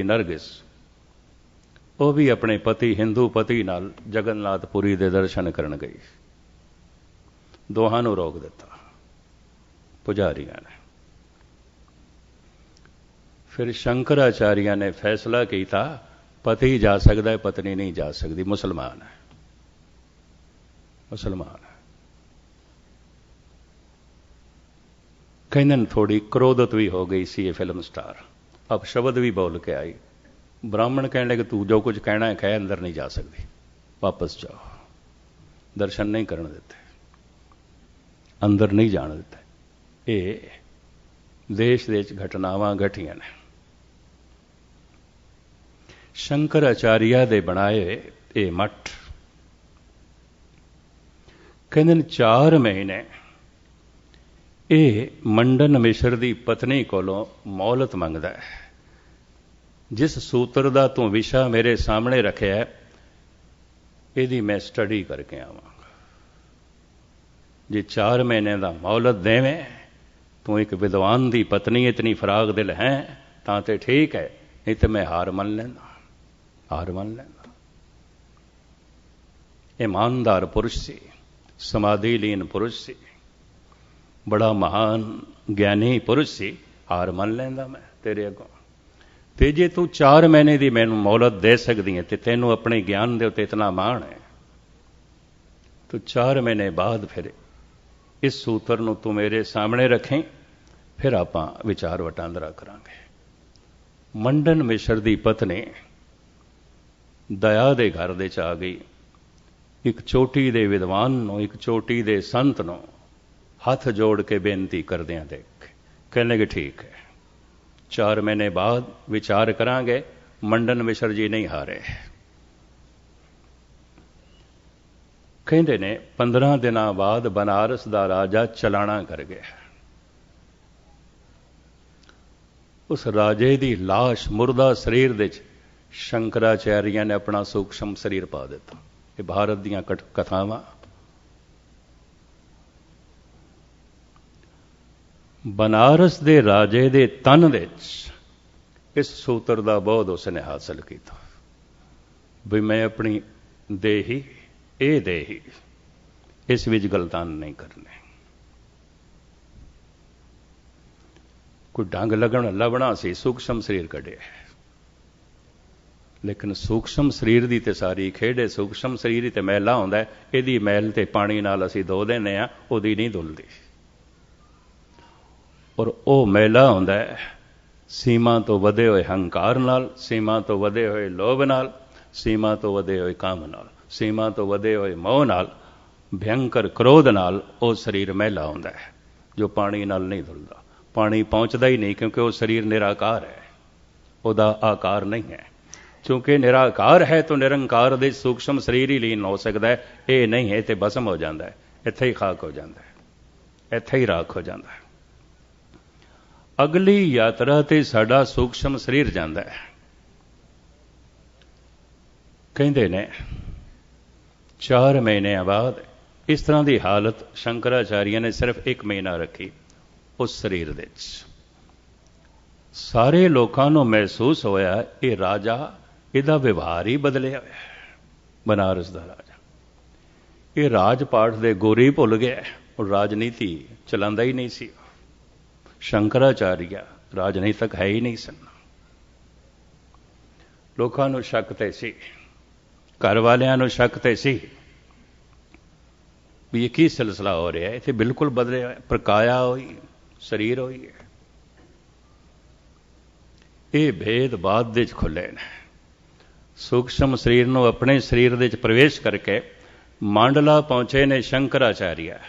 नरगिस ਉਹ ਵੀ ਆਪਣੇ ਪਤੀ ਹਿੰਦੂ ਪਤੀ ਨਾਲ ਜਗਨਨਾਥਪੁਰੀ ਦੇ ਦਰਸ਼ਨ ਕਰਨ ਗਈ। ਦੋਹਾਂ ਨੂੰ ਰੋਕ ਦਿੱਤਾ ਪੁਜਾਰੀਆਂ ਨੇ। ਫਿਰ ਸ਼ੰਕਰਾਚਾਰੀਆ ਨੇ ਫੈਸਲਾ ਕੀਤਾ ਪਤੀ ਜਾ ਸਕਦਾ ਹੈ, ਪਤਨੀ ਨਹੀਂ ਜਾ ਸਕਦੀ। ਮੁਸਲਮਾਨ ਹੈ, ਮੁਸਲਮਾਨ ਹੈ। ਕਹਿੰਦੇ ਨੇ ਥੋੜੀ ਕ੍ਰੋਧਤ ਵੀ ਹੋ ਗਈ ਸੀ ਇਹ ਫਿਲਮ ਸਟਾਰ। ਅਬ ਸ਼ਬਦ ਵੀ ਬੋਲ ਕੇ ਆਈ। ब्राह्मण कहने लगे तू जो कुछ कहना है कह, अंदर नहीं जा सकती, वापस जाओ। दर्शन नहीं करने देते, अंदर नहीं जाने देते। ये देश देश घटनावां घटियां ने। शंकराचार्य दे बनाए ये मठ कहते 4 महीने ये मंडन मिश्र दी पत्नी कोलों मोहलत मंगदा है। जिस सूत्र का तू विशा मेरे सामने रखिया यदि मैं स्टडी करके आवांगा। जे 4 महीने का मोहलत देवें, तू एक विद्वान की पत्नी इतनी फराग दिल है तां ते ठीक है, नहीं तो मैं हार मन लेना, हार मन लेना। ईमानदार पुरुष सी, समाधिलीन पुरुष सी, बड़ा महान ज्ञानी पुरुष सी। हार मन लेंदा मैं तेरे अगों। तो जे तू 4 महीने की मैनू मोहलत दे सकती है तो तेनू अपने ज्ञान के उत्ते इतना मान है, तो 4 महीने बाद फिर इस सूत्र नू तू मेरे सामने रखें, फिर आपां विचार वटांदरा करांगे। मंडन मिश्र की पत्नी दया के घर दे च आ गई। एक चोटी दे विद्वान नू, एक चोटी दे संत नू हथ जोड़ के बेनती करदियां देख कहने लगे ठीक है, 4 महीने बाद विचार करांगे। मंडन मिश्र जी नहीं हारे। कहते ने 15 दिनों बाद बनारस का राजा चलाना कर गया। उस राजे की लाश मुर्दा शरीर दे शंकराचार्य ने अपना सूक्ष्म शरीर पा दिता। ये भारत दीयां कथावां। बनारस दे राजे दे तन दे इस सूत्र का बोध उसने हासिल किया भी मैं अपनी देही ये देही इस विच गलतान नहीं करने। कोई ढंग लभना सी, सूक्ष्म शरीर कढ़े, लेकिन सूक्ष्म शरीर की तो सारी खेड है। सूक्ष्म शरीर ही तो मैला होंदा है, इहदी मैल ते पानी नाल असीं धो देने आ, उहदी नहीं धुलदी। और वह मैला होंदा है सीमा तो वधे हुए हंकार नाल, सीमा तो वधे हुए लोभ नाल, सीमा तो वधे हुए काम नाल, सीमा तो वधे हुए मोह नाल, भयंकर क्रोध नाल वो शरीर मैला होंदा है जो पानी नाल नहीं धुलदा। पानी पहुँचता ही नहीं क्योंकि वो शरीर निराकार है, उहदा आकार नहीं है। क्योंकि निराकार है तो निरंकार दे सूक्ष्म शरीर ही लीन हो सकता है। ये नहीं है तो भस्म हो जाता है, इत्थे ही खाक हो जाता है, इत्थे ही राख हो जाता है। अगली यात्रा ते साडा सूक्ष्म शरीर जाता है। कहते ने 4 महीने बाद इस तरह की हालत शंकराचार्य ने सिर्फ 1 महीना रखी उस शरीर दे। सारे लोगों को महसूस होया ये राजा इहदा व्यवहार ही बदलिया होया। बनारस का राजा ये राजपाठ दे गोरी भुल गया और राजनीति चलांदा ही नहीं सी। शंकराचार्य राजनीतिक है ही नहीं सन। लोगों को शक ते सी, घर वालियां शक ते सी भी ये की सिलसिला हो रहा है। इत्थे बिल्कुल बदले प्रकाया हुई शरीर हुई है। ये भेद बाद दे खुले ने। सूक्ष्म शरीर नूं अपने शरीर दे प्रवेश करके मांडला पहुंचे ने शंकराचार्य।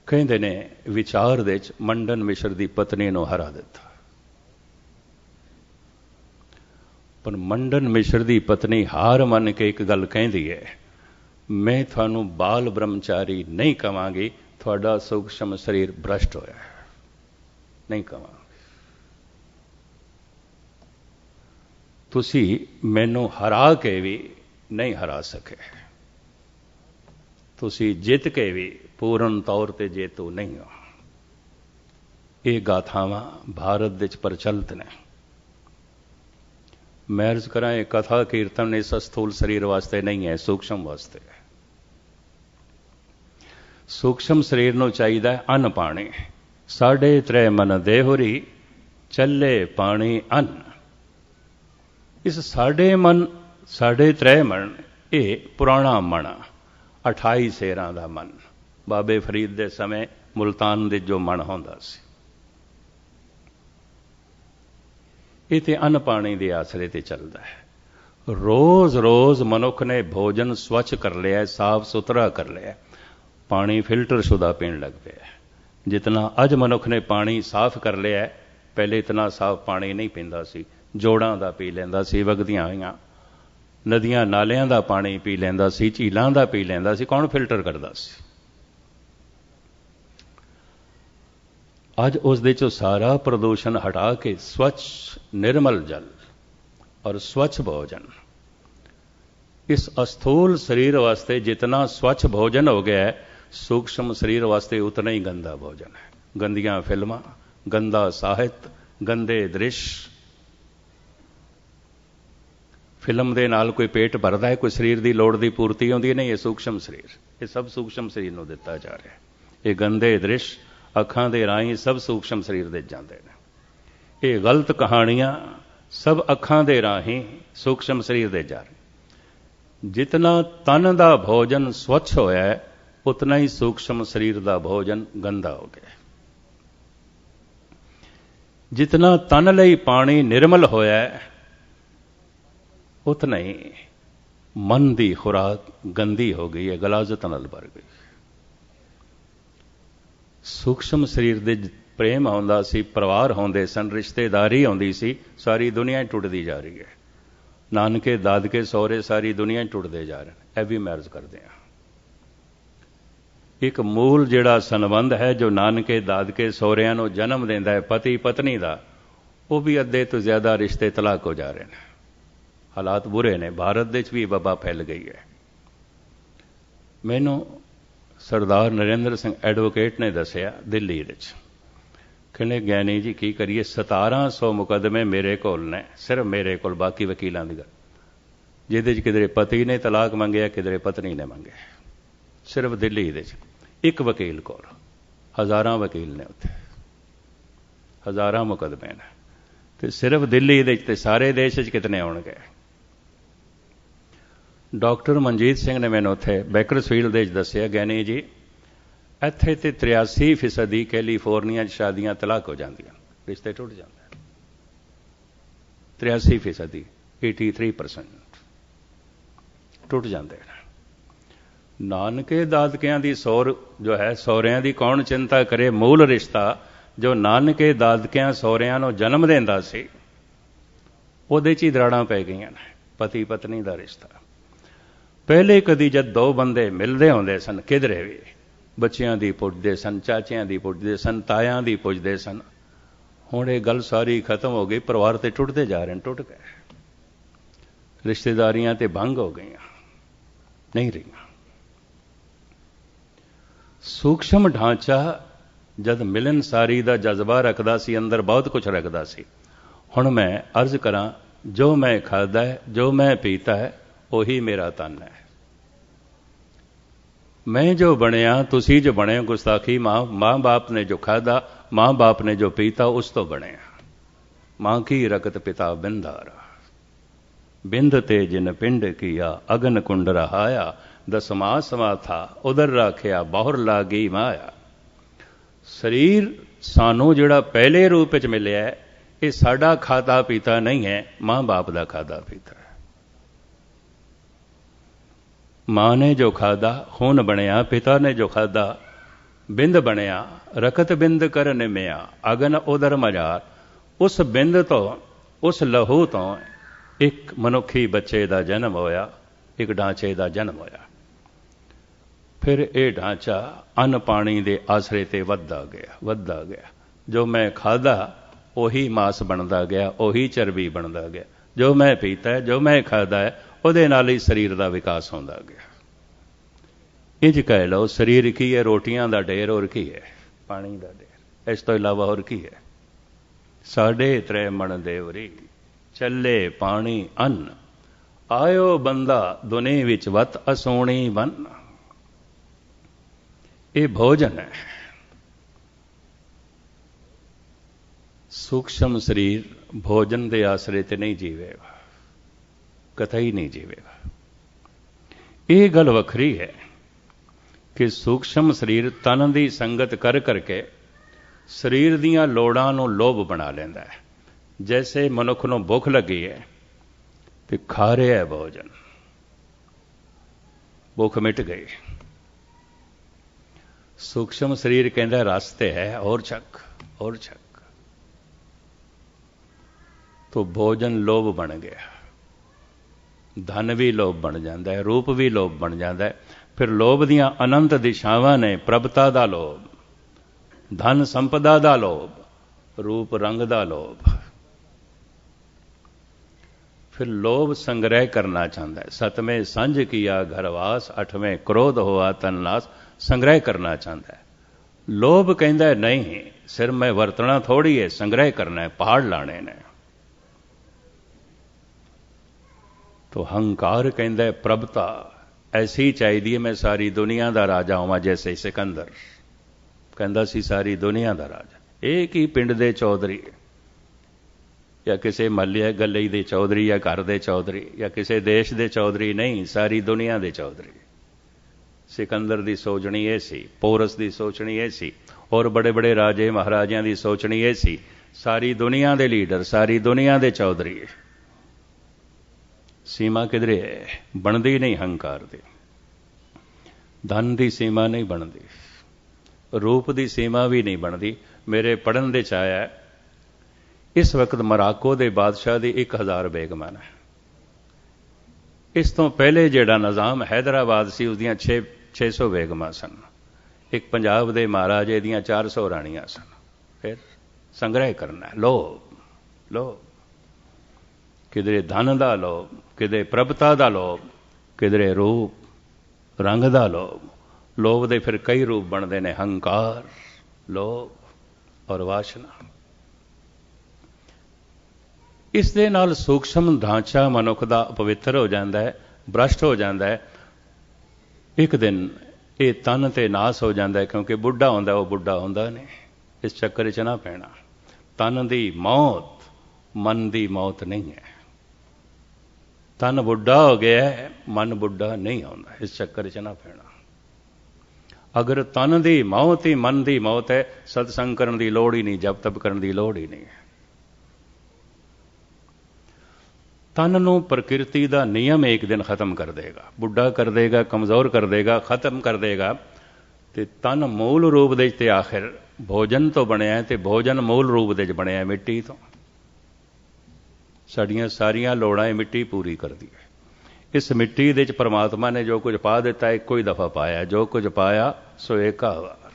कहते ने विचार दे मंडन मिश्र की पत्नी नूं हरा दिता। पर मंडन मिश्र की पत्नी हार मन के एक गल कहती है, मैं थानू बाल ब्रह्मचारी नहीं कहांगी, थोड़ा सूक्ष्म शरीर भ्रष्ट होया है, नहीं कहांगी। तुसी मैनू हरा के भी नहीं हरा सके, तुसी जित के भी पूर्ण तौर पर जेतू नहीं हो। ये गाथावां भारत विच प्रचलित ने। मैं अर्ज करा ये कथा कीर्तन इस स्थूल शरीर वास्ते नहीं है, सूक्ष्म वास्ते है। सूक्ष्म शरीर ਨੂੰ ਚਾਹੀਦਾ ਹੈ ਅੰਨ ਪਾਣੀ। 3.5 ਮਨ ਦੇਹੁਰੀ ਚੱਲੇ ਪਾਣੀ ਅੰਨ। ਇਸ 3.5 ਮਨ ਇਹ ਪੁਰਾਣਾ ਮਨ, 28 ਸੇਰਾਂ ਦਾ ਮਨ, ਬਾਬੇ ਫਰੀਦ ਦੇ ਸਮੇਂ ਮੁਲਤਾਨ ਦੇ ਜੋ ਮਨ ਹੁੰਦਾ ਸੀ, ਇਹ ਤੇ ਅੰਨ ਪਾਣੀ ਦੇ ਆਸਰੇ ਤੇ ਚੱਲਦਾ ਹੈ। ਰੋਜ਼ ਰੋਜ਼ ਮਨੁੱਖ ਨੇ ਭੋਜਨ ਸਵੱਛ ਕਰ ਲਿਆ, ਸਾਫ ਸੁਥਰਾ ਕਰ ਲਿਆ, ਪਾਣੀ ਫਿਲਟਰ ਸ਼ੁਦਾ ਪੀਣ ਲੱਗ ਪਿਆ। ਜਿਤਨਾ ਅੱਜ ਮਨੁੱਖ ਨੇ ਪਾਣੀ ਸਾਫ ਕਰ ਲਿਆ, ਪਹਿਲੇ ਇਤਨਾ ਸਾਫ ਪਾਣੀ ਨਹੀਂ ਪੀਂਦਾ ਸੀ। ਜੋੜਾਂ ਦਾ ਪੀ ਲੈਂਦਾ ਸੀ, ਵਗਦੀਆਂ ਹੋਈਆਂ ਨਦੀਆਂ ਨਾਲਿਆਂ ਦਾ ਪਾਣੀ ਪੀ ਲੈਂਦਾ ਸੀ, ਝੀਲਾਂ ਦਾ ਪੀ ਲੈਂਦਾ ਸੀ। ਕੌਣ ਫਿਲਟਰ ਕਰਦਾ ਸੀ? ਅੱਜ ਉਸ ਦੇ ਚੋਂ ਸਾਰਾ ਪ੍ਰਦੂਸ਼ਣ ਹਟਾ ਕੇ ਸਵੱਛ ਨਿਰਮਲ ਜਲ ਔਰ ਸਵੱਛ ਭੋਜਨ, ਇਸ ਅਸਥੂਲ ਸਰੀਰ ਵਾਸਤੇ ਜਿਤਨਾ ਸਵੱਛ ਭੋਜਨ ਹੋ ਗਿਆ ਹੈ, सूक्ष्म शरीर वास्ते उतना ही गंदा भोजन है। गंदियां फिल्मां, गंदा साहित्य, गंदे दृश्य। फिल्म ਦੇ ਨਾਲ ਕੋਈ ਪੇਟ ਭਰਦਾ ਹੈ, ਕੋਈ ਸਰੀਰ ਦੀ ਲੋੜ ਦੀ ਪੂਰਤੀ ਹੁੰਦੀ ਨਹੀਂ। ਇਹ ਸੂక్ష్ਮ ਸਰੀਰ, ਇਹ ਸਭ ਸੂక్ష్ਮ ਸਰੀਰ ਨੂੰ ਦਿੱਤਾ ਜਾ ਰਿਹਾ। ਇਹ ਗੰਦੇ ਦ੍ਰਿਸ਼ ਅੱਖਾਂ ਦੇ ਰਾਹੀਂ ਸਭ ਸੂక్ష్ਮ ਸਰੀਰ ਦੇ ਜਾਂਦੇ ਨੇ। ਇਹ ਗਲਤ ਕਹਾਣੀਆਂ ਸਭ ਅੱਖਾਂ ਦੇ ਰਾਹੀਂ ਸੂక్ష్ਮ ਸਰੀਰ ਦੇ ਜਾ ਰਹੇ। ਜਿਤਨਾ ਤਨ ਦਾ ਭੋਜਨ ਸਵੱਛ ਹੋਇਆ ਹੈ, उतना ही सूक्ष्म शरीर का भोजन गंदा हो गया। जितना तन लई पानी निर्मल होया है, उतना ही मन की खुराक गंदी हो गई है, गलाजत नाल भर गई। सूक्ष्म शरीर दे प्रेम आउंदा सी, परिवार होंदे सन, रिश्तेदारी आउंदी सी, सारी दुनिया टुटदी जा रही है। नानके दादके सौरे सारी दुनिया टुटदे जा रहे हैं। ਇਹ ਵੀ ਮੈਂ अर्ज करदे हां, ਇੱਕ ਮੂਲ ਜਿਹੜਾ ਸੰਬੰਧ ਹੈ ਜੋ ਨਾਨਕੇ ਦਾਦਕੇ ਸਹੁਰਿਆਂ ਨੂੰ ਜਨਮ ਦਿੰਦਾ ਹੈ, ਪਤੀ ਪਤਨੀ ਦਾ, ਉਹ ਵੀ ਅੱਧੇ ਤੋਂ ਜ਼ਿਆਦਾ ਰਿਸ਼ਤੇ ਤਲਾਕ ਹੋ ਜਾ ਰਹੇ ਨੇ। ਹਾਲਾਤ ਬੁਰੇ ਨੇ। ਭਾਰਤ ਦੇ ਵਿੱਚ ਵੀ ਵਬਾ ਫੈਲ ਗਈ ਹੈ। ਮੈਨੂੰ ਸਰਦਾਰ ਨਰਿੰਦਰ ਸਿੰਘ ਐਡਵੋਕੇਟ ਨੇ ਦੱਸਿਆ ਦਿੱਲੀ ਵਿੱਚ, ਕਹਿੰਦੇ ਗਿਆਨੀ ਜੀ ਕੀ ਕਰੀਏ, 1700 ਮੁਕੱਦਮੇ ਮੇਰੇ ਕੋਲ ਨੇ, ਸਿਰਫ ਮੇਰੇ ਕੋਲ, ਬਾਕੀ ਵਕੀਲਾਂ ਦੀ ਗੱਲ, ਜਿਹਦੇ 'ਚ ਕਿਧਰੇ ਪਤੀ ਨੇ ਤਲਾਕ ਮੰਗਿਆ, ਕਿਧਰੇ ਪਤਨੀ ਨੇ ਮੰਗਿਆ। ਸਿਰਫ ਦਿੱਲੀ ਦੇ 'ਚ ਇੱਕ ਵਕੀਲ ਕੋਲ, ਹਜ਼ਾਰਾਂ ਵਕੀਲ ਨੇ ਉੱਥੇ, ਹਜ਼ਾਰਾਂ ਮੁਕੱਦਮੇ ਨੇ, ਤੇ ਸਿਰਫ ਦਿੱਲੀ ਦੇ 'ਚ, ਤੇ ਸਾਰੇ ਦੇਸ਼ 'ਚ ਕਿਤਨੇ ਆਉਣਗੇ? ਡਾਕਟਰ ਮਨਜੀਤ ਸਿੰਘ ਨੇ ਮੈਨੂੰ ਉੱਥੇ ਬੈਕਰਸਫੀਲਡ ਦੇ 'ਚ ਦੱਸਿਆ, ਗਿਆਨੀ ਜੀ ਇੱਥੇ ਤੇ 83% ਕੈਲੀਫੋਰਨੀਆ 'ਚ ਸ਼ਾਦੀਆਂ ਤਲਾਕ ਹੋ ਜਾਂਦੀਆਂ, ਰਿਸ਼ਤੇ ਟੁੱਟ ਜਾਂਦੇ। 83%, 83% ਟੁੱਟ ਜਾਂਦੇ ਨੇ। ਨਾਨਕੇ ਦਾਦਕਿਆਂ ਦੀ ਸੌਰ ਜੋ ਹੈ, ਸਹੁਰਿਆਂ ਦੀ ਕੌਣ ਚਿੰਤਾ ਕਰੇ? ਮੂਲ ਰਿਸ਼ਤਾ ਜੋ ਨਾਨਕੇ ਦਾਦਕਿਆਂ ਸਹੁਰਿਆਂ ਨੂੰ ਜਨਮ ਦਿੰਦਾ ਸੀ, ਉਹਦੇ 'ਚ ਹੀ ਦਰਾੜਾਂ ਪੈ ਗਈਆਂ ਨੇ। ਪਤੀ ਪਤਨੀ ਦਾ ਰਿਸ਼ਤਾ ਪਹਿਲੇ ਕਦੀ ਜਦ ਦੋ ਬੰਦੇ ਮਿਲਦੇ ਹੁੰਦੇ ਸਨ, ਕਿਧਰੇ ਵੀ ਬੱਚਿਆਂ ਦੀ ਪੁੱਜਦੇ ਸਨ, ਚਾਚਿਆਂ ਦੀ ਪੁੱਜਦੇ ਸਨ, ਤਾਇਆਂ ਦੀ ਪੁੱਜਦੇ ਸਨ। ਹੁਣ ਇਹ ਗੱਲ ਸਾਰੀ ਖਤਮ ਹੋ ਗਈ। ਪਰਿਵਾਰ ਤੇ ਟੁੱਟਦੇ ਜਾ ਰਹੇ ਨੇ, ਟੁੱਟ ਗਏ। ਰਿਸ਼ਤੇਦਾਰੀਆਂ ਤੇ ਭੰਗ ਹੋ ਗਈਆਂ, ਨਹੀਂ ਰਹੀਆਂ। सूक्ष्म ढांचा जद मिलनसारी का जज्बा रखता सी, अंदर बहुत कुछ रखता सी। हुण मैं अर्ज करा, जो मैं खादा है, जो मैं पीता है, वही मेरा तन है। मैं जो बनया, तुसी जो बने, गुस्ताखी माँ बाप ने जो खादा, माँ बाप ने जो पीता, उस तो बने। माँ की रकत पिता बिंदारा, बिंद ते जिन पिंड किया, अगन कुंड रहाया, दसमा समा था उधर राखिया, बहुर लागी माया। शरीर सानू जिहड़ा पहले रूप च मिलिया है, ये साडा खाता पीता नहीं है, माँ बाप का खाता पीता है। माँ ने जो खादा खून बनया, पिता ने जो खादा बिंद बनया, रकत बिंद कर निमिया, अगन उधर मजार। उस बिंद तो, उस लहू तो एक मनुखी बच्चे का जन्म होया, एक ढांचे का जन्म होया। फिर ये ढांचा अन्न पानी के आसरे ते वधदा गया। जो मैं खादा ਉਹੀ ਮਾਸ ਬਣਦਾ ਗਿਆ, ਉਹੀ ਚਰਬੀ ਬਣਦਾ ਗਿਆ। ਜੋ ਮੈਂ ਪੀਤਾ ਹੈ, ਜੋ ਮੈਂ ਖਾਦਾ ਹੈ, ਉਹਦੇ ਨਾਲ ਹੀ ਸਰੀਰ ਦਾ ਵਿਕਾਸ ਹੁੰਦਾ ਗਿਆ। ਇੰਜ ਕਹਿ ਲਓ, ਸਰੀਰ ਕੀ ਹੈ? ਰੋਟੀਆਂ ਦਾ ਢੇਰ, ਹੋਰ ਕੀ ਹੈ? ਪਾਣੀ ਦਾ ਢੇਰ। ਇਸ ਤੋਂ ਇਲਾਵਾ ਹੋਰ ਕੀ ਹੈ? 3.5 ਮਣ ਦੇਵਰੀ ਚੱਲੇ ਪਾਣੀ ਅੰਨ, ਆਇਓ ਬੰਦਾ ਦੁਨੇ ਵਿੱਚ ਵਤ ਅਸੋਣੀ ਬਨ। ਇਹ ਭੋਜਨ ਹੈ। ਸੂਖਸ਼ਮ ਸਰੀਰ ਭੋਜਨ ਦੇ ਆਸਰੇ ਤੇ ਨਹੀਂ ਜੀਵੇਗਾ, ਕਤਈ ਨਹੀਂ ਜੀਵੇਗਾ। ਇਹ ਗੱਲ ਵੱਖਰੀ ਹੈ ਕਿ ਸੂਖਸ਼ਮ ਸਰੀਰ ਤਨ ਦੀ ਸੰਗਤ ਕਰ ਕਰਕੇ ਸਰੀਰ ਦੀਆਂ ਲੋੜਾਂ ਨੂੰ ਲੋਭ ਬਣਾ ਲੈਂਦਾ ਹੈ। ਜੈਸੇ ਮਨੁੱਖ ਨੂੰ ਭੁੱਖ ਲੱਗੀ ਹੈ ਤੇ ਖਾ ਰਿਹਾ ਹੈ ਭੋਜਨ, ਭੁੱਖ ਮਿਟ ਗਈ। ਸੂਖਸ਼ਮ ਸਰੀਰ ਕਹਿੰਦਾ ਰਸ ਤੇ ਹੈ, ਔਰ ਛਕ ਔਰ ਛਕ। तो भोजन लोभ बन गया, धन भी लोभ बन जाता है, रूप भी लोभ बन जाता है। फिर लोभ दियां अनंत दिशावां ने, प्रभता दा लोभ, धन संपदा दा लोभ, रूप रंग दा लोभ। फिर लोभ संग्रह करना चाहता है। सतवें संज किया घरवास, अठवें क्रोध हुआ तन नाश, संग्रह करना चाहता है। लोभ कहता है नहीं, सिर में वरतना थोड़ी है, संग्रह करना है, पहाड़ लाने ने। तो हंकार कहता है प्रभता ऐसी चाहिए है, मैं सारी दुनिया का राजा होवां। जैसे सिकंदर कहता सी सारी दुनिया का राजा, एक ही पिंड दे चौधरी या किसी महल्ले गली दे चौधरी या घर दे चौधरी या किसी देश दे चौधरी नहीं, सारी दुनिया दे चौधरी। सिकंदर दी सोचनी ये सी, पोरस दी सोचनी ये सी, और बड़े बड़े राजे महाराजियां दी सोचनी ये सी, सारी दुनिया दे लीडर, सारी दुनिया दे चौधरी। सीमा किधरे है? बनती नहीं हंकार दी। धन की सीमा नहीं बनती, रूप की सीमा भी नहीं बनती। मेरे पढ़न दे चाया इस वक्त मराको के बादशाह की 1000 बेगमां है। इस तो पहले जिहड़ा निज़ाम हैदराबाद सी उसदियां 600 बेगमां सन। एक पंजाब के महाराजे दियां 400 राणियां सन। फिर संग्रह करना, लोभ लोभ, किधरे धन का लोभ, किधरे प्रभता का लोभ, किधरे रूप रंग का लोभ। लोभ दे फिर कई रूप बनते हैं, हंकार, लोभ और वासना। इस दे नाल सूक्ष्म ढांचा मनुख का अपवित्र हो जाता है, भ्रष्ट हो जाता है। एक दिन ये तन ते नाश हो जाता है, क्योंकि बुढ़ा होंदा वो बुढ़ा होंदा नहीं। इस चक्कर च ना पैना। तन की मौत मन की मौत नहीं है। तन बुढ़ा हो गया है, मन बुढ़ा नहीं होता। इस चक्कर च ना पैना। अगर तन की मौत ही मन की मौत है, सत्संग करने की लोड़ ही नहीं, जप तप करने की लोड़ ही नहीं है। तन नूं प्रकृति का नियम एक दिन खत्म कर देगा, बुढ़ा कर देगा, कमज़ोर कर देगा, खत्म कर देगा। तो तन मूल रूप दे ते आखिर भोजन तो बनया, तो भोजन मूल रूप दे बनया मिट्टी तो। साड़ियाँ सारियां लोड़ां मिट्टी पूरी करती है। इस मिट्टी दे परमात्मा ने जो कुछ पा दिता एक ही दफा पाया, जो कुछ पाया सो एका वार।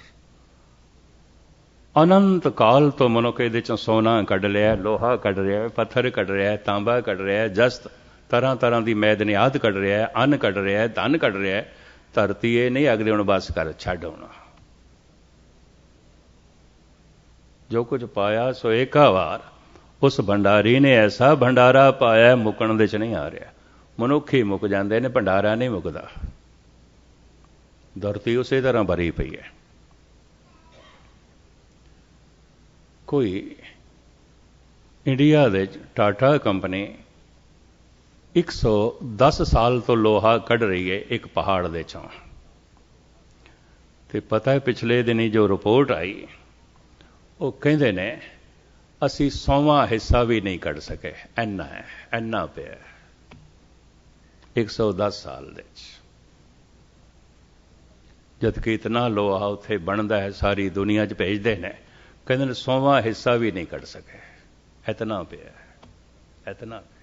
अनंत काल तो मनुख ये सोना कढ़ लिया, लोहा कढ़ रहा है, पत्थर कढ़ रहा है, तांबा कढ़ रहा है, जस्त तरह तरह की मैदनियात कढ़ रहा है, अन्न कढ़ रहा है, धन कढ़ रहा है। धरती ये नहीं अगले हूँ बस कर छड्ड होना। जो कुछ पाया सो एका वार। उस भंडारी ने ऐसा भंडारा पाया मुकण दे च नहीं आ रहा। मनुख ही मुक जाते हैं, भंडारा नहीं मुकता। धरती उस तरह भरी पई है। कोई इंडिया दे टाटा कंपनी 110 साल तो लोहा कढ़ रही है एक पहाड़ दे चों। ते पता है पिछले दिनी जो रिपोर्ट आई, वो कहते ने असी 100वां हिस्सा भी नहीं कढ़ सके। इन्ना है, इन्ना पिया 110 साल दे। जबकि इतना लोहा उत्थे बनता है, सारी दुनिया च भेजते हैं, कहते हैं 100वां हिस्सा भी नहीं कढ़ सके। इतना पिया, इतना पिया।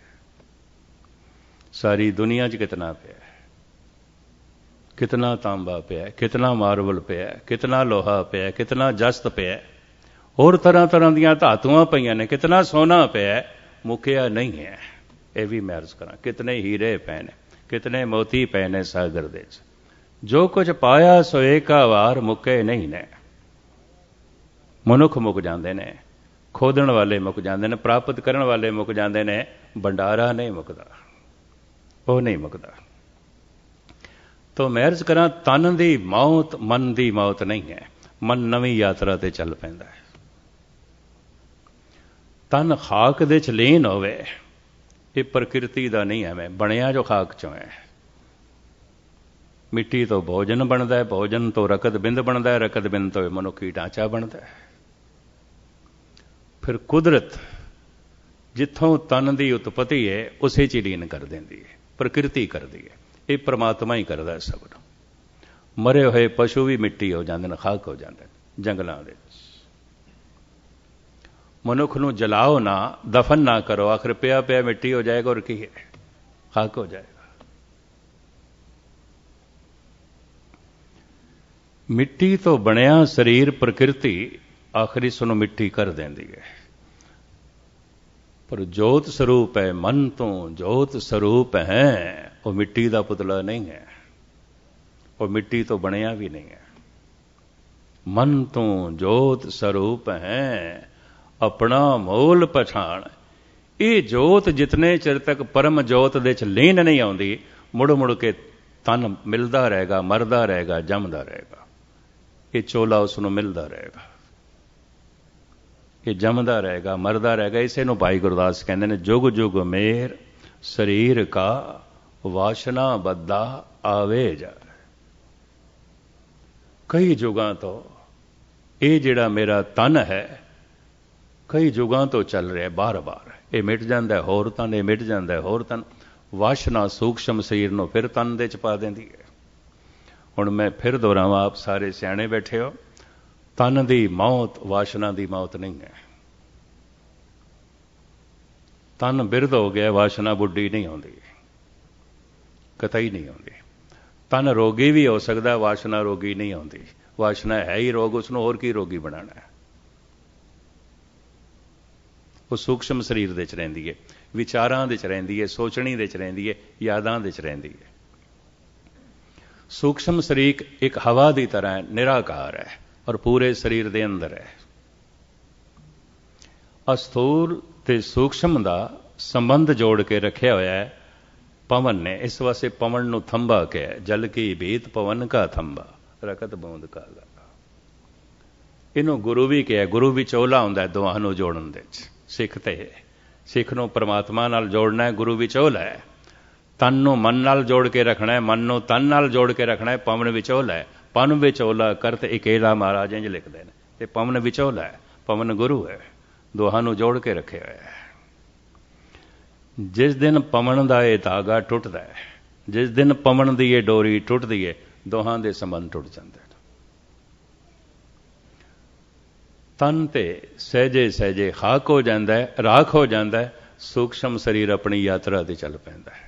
सारी दुनिया च कितना पिया, कितना तांबा पिया, कितना मार्बल पिया, कितना लोहा पिया, कितना जस्त पिया, और तरह तरह दियां धातुआं पईयां ने, कितना सोना पिया, मुकिया नहीं है। यह भी मैं अर्ज करा, कितने हीरे पे ने, कितने मोती पे ने सागर दे। जो कुछ पाया सो एका वार, मुके नहीं ने। मनुख मुक जाते हैं, ਖੋਦਣ ਵਾਲੇ ਮੁੱਕ ਜਾਂਦੇ ਨੇ, ਪ੍ਰਾਪਤ ਕਰਨ ਵਾਲੇ ਮੁੱਕ ਜਾਂਦੇ ਨੇ, ਭੰਡਾਰਾ ਨਹੀਂ ਮੁੱਕਦਾ, ਉਹ ਨਹੀਂ ਮੁੱਕਦਾ। ਤਾਂ ਮੈਂ ਅਰਜ਼ ਕਰਾਂ, ਤਨ ਦੀ ਮੌਤ ਮਨ ਦੀ ਮੌਤ ਨਹੀਂ ਹੈ। ਮਨ ਨਵੀਂ ਯਾਤਰਾ ਤੇ ਚੱਲ ਪੈਂਦਾ ਹੈ। ਤਨ ਖਾਕ ਦੇ ਚ ਲੀਨ ਹੋਵੇ, ਇਹ ਪ੍ਰਕਿਰਤੀ ਦਾ ਨਹੀਂ ਹੈ। ਮੈਂ ਬਣਿਆ ਜੋ ਖਾਕ ਚੋਂ ਹੈ। ਮਿੱਟੀ ਤੋਂ ਭੋਜਨ ਬਣਦਾ ਹੈ, ਭੋਜਨ ਤੋਂ ਰਕਤ ਬਿੰਦ ਬਣਦਾ ਹੈ, ਰਕਤ ਬਿੰਦ ਤੋਂ ਮਨੁੱਖੀ ਢਾਂਚਾ ਬਣਦਾ ਹੈ। ਫਿਰ ਕੁਦਰਤ ਜਿੱਥੋਂ ਤਨ ਦੀ ਉਤਪਤੀ ਹੈ ਉਸੇ ਚ ਲੀਨ ਕਰ ਦਿੰਦੀ ਹੈ, ਪ੍ਰਕਿਰਤੀ ਕਰਦੀ ਹੈ। ਇਹ ਪ੍ਰਮਾਤਮਾ ਹੀ ਕਰਦਾ ਹੈ ਸਭ ਨੂੰ। ਮਰੇ ਹੋਏ ਪਸ਼ੂ ਵੀ ਮਿੱਟੀ ਹੋ ਜਾਂਦੇ ਨੇ, ਖਾਕ ਹੋ ਜਾਂਦੇ ਨੇ ਜੰਗਲਾਂ ਦੇ ਵਿੱਚ। ਮਨੁੱਖ ਨੂੰ ਜਲਾਓ ਨਾ, ਦਫਨ ਨਾ ਕਰੋ, ਆਖਰ ਪਿਆ ਪਿਆ ਮਿੱਟੀ ਹੋ ਜਾਏਗਾ, ਔਰ ਕੀ ਹੈ, ਖਾਕ ਹੋ ਜਾਏਗਾ। ਮਿੱਟੀ ਤੋਂ ਬਣਿਆ ਸਰੀਰ ਪ੍ਰਕਿਰਤੀ ਆਖਰ ਇਸ ਨੂੰ ਮਿੱਟੀ ਕਰ ਦਿੰਦੀ ਹੈ। ਪਰ ਜੋਤ ਸਰੂਪ ਹੈ, ਮਨ ਤੋਂ ਜੋਤ ਸਰੂਪ ਹੈ, ਉਹ ਮਿੱਟੀ ਦਾ ਪੁਤਲਾ ਨਹੀਂ ਹੈ, ਉਹ ਮਿੱਟੀ ਤੋਂ ਬਣਿਆ ਵੀ ਨਹੀਂ ਹੈ। ਮਨ ਤੋਂ ਜੋਤ ਸਰੂਪ ਹੈ, ਆਪਣਾ ਮੋਲ ਪਛਾਣ। ਇਹ ਜੋਤ ਜਿਤਨੇ ਚਿਰ ਤੱਕ ਪਰਮ ਜੋਤ ਦੇ ਚ ਲੀਨ ਨਹੀਂ ਆਉਂਦੀ, ਮੁੜ ਮੁੜ ਕੇ ਤਨ ਮਿਲਦਾ ਰਹੇਗਾ, ਮਰਦਾ ਰਹੇਗਾ, ਜੰਮਦਾ ਰਹੇਗਾ। ਇਹ ਚੋਲਾ ਉਸ ਨੂੰ ਮਿਲਦਾ ਰਹੇਗਾ, ਇਹ ਜੰਮਦਾ ਰਹੇਗਾ, ਮਰਦਾ ਰਹੇਗਾ। ਇਸੇ ਨੂੰ ਭਾਈ ਗੁਰਦਾਸ ਕਹਿੰਦੇ ਨੇ, ਜੁਗ ਜੁਗ ਮੇਰ ਸਰੀਰ ਕਾ ਵਾਸ਼ਨਾ ਬੱਧਾ ਆਵੇ ਜਾ। ਕਈ ਯੁਗਾਂ ਤੋਂ ਇਹ ਜਿਹੜਾ ਮੇਰਾ ਤਨ ਹੈ, ਕਈ ਯੁਗਾਂ ਤੋਂ ਚੱਲ ਰਿਹਾ, ਬਾਰ-ਬਾਰ ਇਹ ਮਿਟ ਜਾਂਦਾ, ਹੋਰ ਤਨ, ਇਹ ਮਿਟ ਜਾਂਦਾ, ਹੋਰ ਤਨ। ਵਾਸ਼ਨਾ ਸੂਖਸ਼ਮ ਸਰੀਰ ਨੂੰ ਫਿਰ ਤਨ ਦੇ ਚ ਪਾ ਦਿੰਦੀ ਹੈ। ਹੁਣ ਮੈਂ ਫਿਰ ਦੁਹਰਾਵਾਂ, ਆਪ ਸਾਰੇ ਸਿਆਣੇ ਬੈਠੇ ਹੋ, ਤਨ ਦੀ ਮੌਤ ਵਾਸ਼ਨਾ ਦੀ ਮੌਤ ਨਹੀਂ ਹੈ। ਤਨ ਬਿਰਧ ਹੋ ਗਿਆ, ਵਾਸ਼ਨਾ ਬੁੱਢੀ ਨਹੀਂ ਆਉਂਦੀ, ਕਤਈ ਨਹੀਂ ਆਉਂਦੀ। ਤਨ ਰੋਗੀ ਵੀ ਹੋ ਸਕਦਾ, ਵਾਸ਼ਨਾ ਰੋਗੀ ਨਹੀਂ ਆਉਂਦੀ। ਵਾਸ਼ਨਾ ਹੈ ਹੀ ਰੋਗ, ਉਸ ਨੂੰ ਹੋਰ ਕੀ ਰੋਗੀ ਬਣਾਉਣਾ ਹੈ। ਉਹ ਸੂਖਸ਼ਮ ਸਰੀਰ ਦੇ ਚ ਰਹਿੰਦੀ ਹੈ, ਵਿਚਾਰਾਂ ਦੇ ਚ ਰਹਿੰਦੀ ਹੈ, ਸੋਚਣੀ ਦੇ ਚ ਰਹਿੰਦੀ ਹੈ, ਯਾਦਾਂ ਦੇ ਚ ਰਹਿੰਦੀ ਹੈ। ਸੂਖਸ਼ਮ ਸਰੀਰ ਇੱਕ ਹਵਾ ਦੀ ਤਰ੍ਹਾਂ ਹੈ, ਨਿਰਾਕਾਰ ਹੈ, ਔਰ ਪੂਰੇ ਸਰੀਰ ਦੇ ਅੰਦਰ ਹੈ। ਅਸਥੂਲ ਤੇ ਸੂਖਸ਼ਮ ਦਾ ਸੰਬੰਧ ਜੋੜ ਕੇ ਰੱਖਿਆ ਹੋਇਆ ਹੈ ਪਵਨ ਨੇ। ਇਸ ਵਾਸਤੇ ਪਵਨ ਨੂੰ ਥੰਬਾ ਕਿਹਾ, ਜਲ ਕੀ ਭੀਤ ਪਵਨ ਕਾ ਥੰਬਾ, ਰਕਤ ਬੂੰਦ ਕਾ ਗਾ। ਇਹਨੂੰ ਗੁਰੂ ਵੀ ਕਿਹਾ, ਗੁਰੂ ਵਿਚੋਲਾ ਹੁੰਦਾ ਦੋਹਾਂ ਨੂੰ ਜੋੜਨ ਦੇ ਚ। ਸਿੱਖ ਤੇ ਸਿੱਖ ਨੂੰ ਪਰਮਾਤਮਾ ਨਾਲ ਜੋੜਨਾ ਹੈ, ਗੁਰੂ ਵਿਚੋਲਾ ਹੈ। ਤਨ ਨੂੰ ਮਨ ਨਾਲ ਜੋੜ ਕੇ ਰੱਖਣਾ ਹੈ, ਮਨ ਨੂੰ ਤਨ ਨਾਲ ਜੋੜ ਕੇ ਰੱਖਣਾ ਹੈ, ਪਵਨ ਵਿਚੋਲਾ ਹੈ। ਪਵਨ ਵਿਚੋਲਾ ਕਰਤ ਇਕੇਲਾ, ਮਹਾਰਾਜ ਇੰਝ ਲਿਖਦੇ ਨੇ। ਤੇ ਪਵਨ ਵਿਚੋਲਾ ਹੈ, ਪਵਨ ਗੁਰੂ ਹੈ, ਦੋਹਾਂ ਨੂੰ ਜੋੜ ਕੇ ਰੱਖਿਆ ਹੋਇਆ ਹੈ। ਜਿਸ ਦਿਨ ਪਵਨ ਦਾ ਇਹ ਧਾਗਾ ਟੁੱਟਦਾ ਹੈ, ਜਿਸ ਦਿਨ ਪਵਨ ਦੀ ਇਹ ਡੋਰੀ ਟੁੱਟਦੀ ਹੈ, ਦੋਹਾਂ ਦੇ ਸੰਬੰਧ ਟੁੱਟ ਜਾਂਦੇ ਨੇ। ਤਨ ਤੇ ਸਹਿਜੇ ਸਹਿਜੇ ਖਾਕ ਹੋ ਜਾਂਦਾ ਹੈ, ਰਾਖ ਹੋ ਜਾਂਦਾ ਹੈ। ਸੂਖਸ਼ਮ ਸਰੀਰ ਆਪਣੀ ਯਾਤਰਾ ਤੇ ਚੱਲ ਪੈਂਦਾ ਹੈ।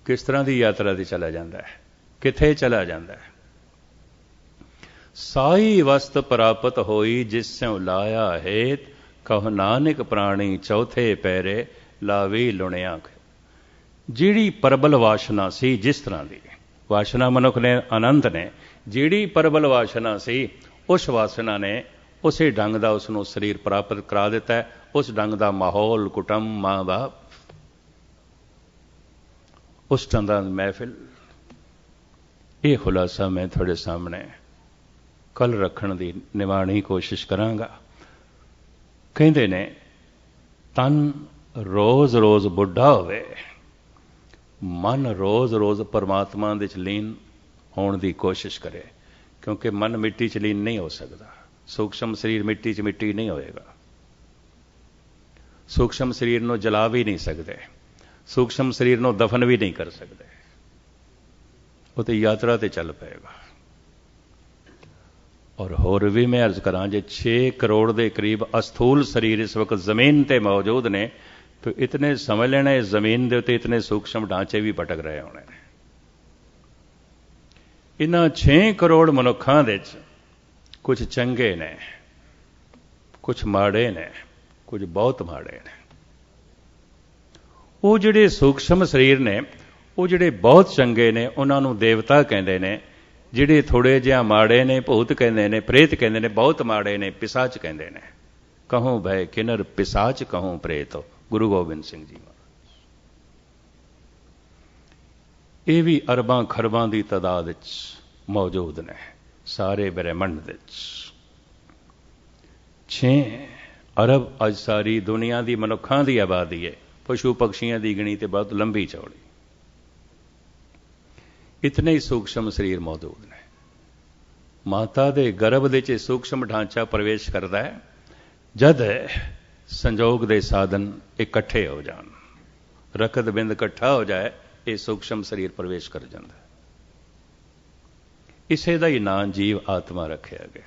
ਕਿਸ ਤਰ੍ਹਾਂ ਦੀ ਯਾਤਰਾ ਤੇ ਚਲਾ ਜਾਂਦਾ ਹੈ, ਕਿੱਥੇ ਚਲਾ ਜਾਂਦਾ ਹੈ? ਸਾਈ ਵਸਤ ਪ੍ਰਾਪਤ ਹੋਈ, ਜਿਸ ਸਿਉ ਲਾਇਆ ਹੇਤ, ਕਹੁ ਨਾਨਕ ਪ੍ਰਾਣੀ ਚੌਥੇ ਪੈਰੇ ਲਾਵੀ ਲੁਣਿਆ। ਜਿਹੜੀ ਪ੍ਰਬਲ ਵਾਸ਼ਨਾ ਸੀ, ਜਿਸ ਤਰ੍ਹਾਂ ਦੀ ਵਾਸ਼ਨਾ ਮਨੁੱਖ ਨੇ, ਅਨੰਤ ਨੇ, ਜਿਹੜੀ ਪ੍ਰਬਲ ਵਾਸ਼ਨਾ ਸੀ, ਉਸ ਵਾਸ਼ਨਾ ਨੇ ਉਸੇ ਢੰਗ ਦਾ ਉਸ ਨੂੰ ਸਰੀਰ ਪ੍ਰਾਪਤ ਕਰਾ ਦਿੱਤਾ ਹੈ। ਉਸ ਢੰਗ ਦਾ ਮਾਹੌਲ, ਕੁਟੁੰਬ, ਮਾਂ ਬਾਪ, ਉਸ ਢੰਗ ਦਾ ਮਹਿਫਿਲ। ਇਹ ਖੁਲਾਸਾ ਮੈਂ ਤੁਹਾਡੇ ਸਾਹਮਣੇ ਕੱਲ ਰੱਖਣ ਦੀ ਨਿਵਾਣੀ ਕੋਸ਼ਿਸ਼ ਕਰਾਂਗਾ। ਕਹਿੰਦੇ ਨੇ ਤਨ ਰੋਜ਼ ਰੋਜ਼ ਬੁੱਢਾ ਹੋਵੇ, ਮਨ ਰੋਜ਼ ਰੋਜ਼ ਪਰਮਾਤਮਾ ਦੇ ਚ ਲੀਨ ਹੋਣ ਦੀ ਕੋਸ਼ਿਸ਼ ਕਰੇ, ਕਿਉਂਕਿ ਮਨ ਮਿੱਟੀ ਚ ਲੀਨ ਨਹੀਂ ਹੋ ਸਕਦਾ। ਸੂਖਸ਼ਮ ਸਰੀਰ ਮਿੱਟੀ ਚ ਮਿੱਟੀ ਨਹੀਂ ਹੋਏਗਾ। ਸੂਖਸ਼ਮ ਸਰੀਰ ਨੂੰ ਜਲਾ ਵੀ ਨਹੀਂ ਸਕਦੇ, ਸੂਖਸ਼ਮ ਸਰੀਰ ਨੂੰ ਦਫਨ ਵੀ ਨਹੀਂ ਕਰ ਸਕਦੇ। ਉਹ ਤੇ ਯਾਤਰਾ ਤੇ ਚੱਲ ਪਏਗਾ। ਔਰ ਹੋਰ ਵੀ ਮੈਂ ਅਰਜ਼ ਕਰਾਂ, ਜੇ 6 ਕਰੋੜ ਦੇ ਕਰੀਬ ਅਸਥੂਲ ਸਰੀਰ ਇਸ ਵਕਤ ਜ਼ਮੀਨ ਤੇ ਮੌਜੂਦ ਨੇ, ਤਾਂ ਇਤਨੇ ਸਮਝ ਲੈਣਾ ਇਸ ਜ਼ਮੀਨ ਦੇ ਉੱਤੇ ਇਤਨੇ ਸੂਖਸ਼ਮ ਢਾਂਚੇ ਵੀ ਭਟਕ ਰਹੇ ਹੋਣੇ ਨੇ। ਇਹਨਾਂ 6 ਕਰੋੜ ਮਨੁੱਖਾਂ ਦੇ ਵਿੱਚ ਕੁਝ ਚੰਗੇ ਨੇ, ਕੁਝ ਮਾੜੇ ਨੇ, ਕੁਝ ਬਹੁਤ ਮਾੜੇ ਨੇ। ਉਹ ਜਿਹੜੇ ਸੂਖਸ਼ਮ ਸਰੀਰ ਨੇ, ਉਹ ਜਿਹੜੇ ਬਹੁਤ ਚੰਗੇ ਨੇ, ਉਹਨਾਂ ਨੂੰ ਦੇਵਤਾ ਕਹਿੰਦੇ ਨੇ। ਜਿਹੜੇ ਥੋੜੇ ਜਿਹਾ ਮਾੜੇ ਨੇ, ਭੂਤ ਕਹਿੰਦੇ ਨੇ, ਪ੍ਰੇਤ ਕਹਿੰਦੇ ਨੇ, ਬਹੁਤ ਮਾੜੇ ਨੇ, ਪਿਸਾਚ ਕਹਿੰਦੇ ਨੇ, कहूँ भय किन्नर पिसाच कहूँ प्रेत। गुरु गोबिंद सिंह जी ਇਹ ਵੀ ਅਰਬਾਂ ਖਰਬਾਂ ਦੀ ਤਾਦਾਦ ਵਿੱਚ ਮੌਜੂਦ ਨੇ ਸਾਰੇ ਬ੍ਰਹਿਮੰਡ ਦੇ ਵਿੱਚ। 6 ਅਰਬ ਅੱਜ ਸਾਰੀ ਦੁਨੀਆ ਦੀ ਮਨੁੱਖਾਂ ਦੀ ਆਬਾਦੀ ਹੈ। ਪਸ਼ੂ ਪਕਸ਼ੀਆਂ ਦੀ ਗਿਣੀ ਤੇ ਬਹੁਤ ਲੰਬੀ ਚੌੜੀ। ਇਤਨੇ ਹੀ ਸੂਖਸ਼ਮ ਸਰੀਰ ਮੌਜੂਦ ਨੇ। ਮਾਤਾ ਦੇ ਗਰਭ ਦੇ ਵਿੱਚ ਸੂਖਸ਼ਮ ਢਾਂਚਾ ਪ੍ਰਵੇਸ਼ ਕਰਦਾ ਹੈ ਜਦ ਸੰਜੋਗ ਦੇ ਸਾਧਨ ਇਕੱਠੇ ਹੋ ਜਾਣ, ਰਕਤ ਬਿੰਦ ਇਕੱਠਾ ਹੋ ਜਾਏ, ਇਹ ਸੂਖਸ਼ਮ ਸਰੀਰ ਪ੍ਰਵੇਸ਼ ਕਰ ਜਾਂਦਾ। ਇਸੇ ਦਾ ਹੀ ਨਾਂ ਜੀਵ ਆਤਮਾ ਰੱਖਿਆ ਗਿਆ।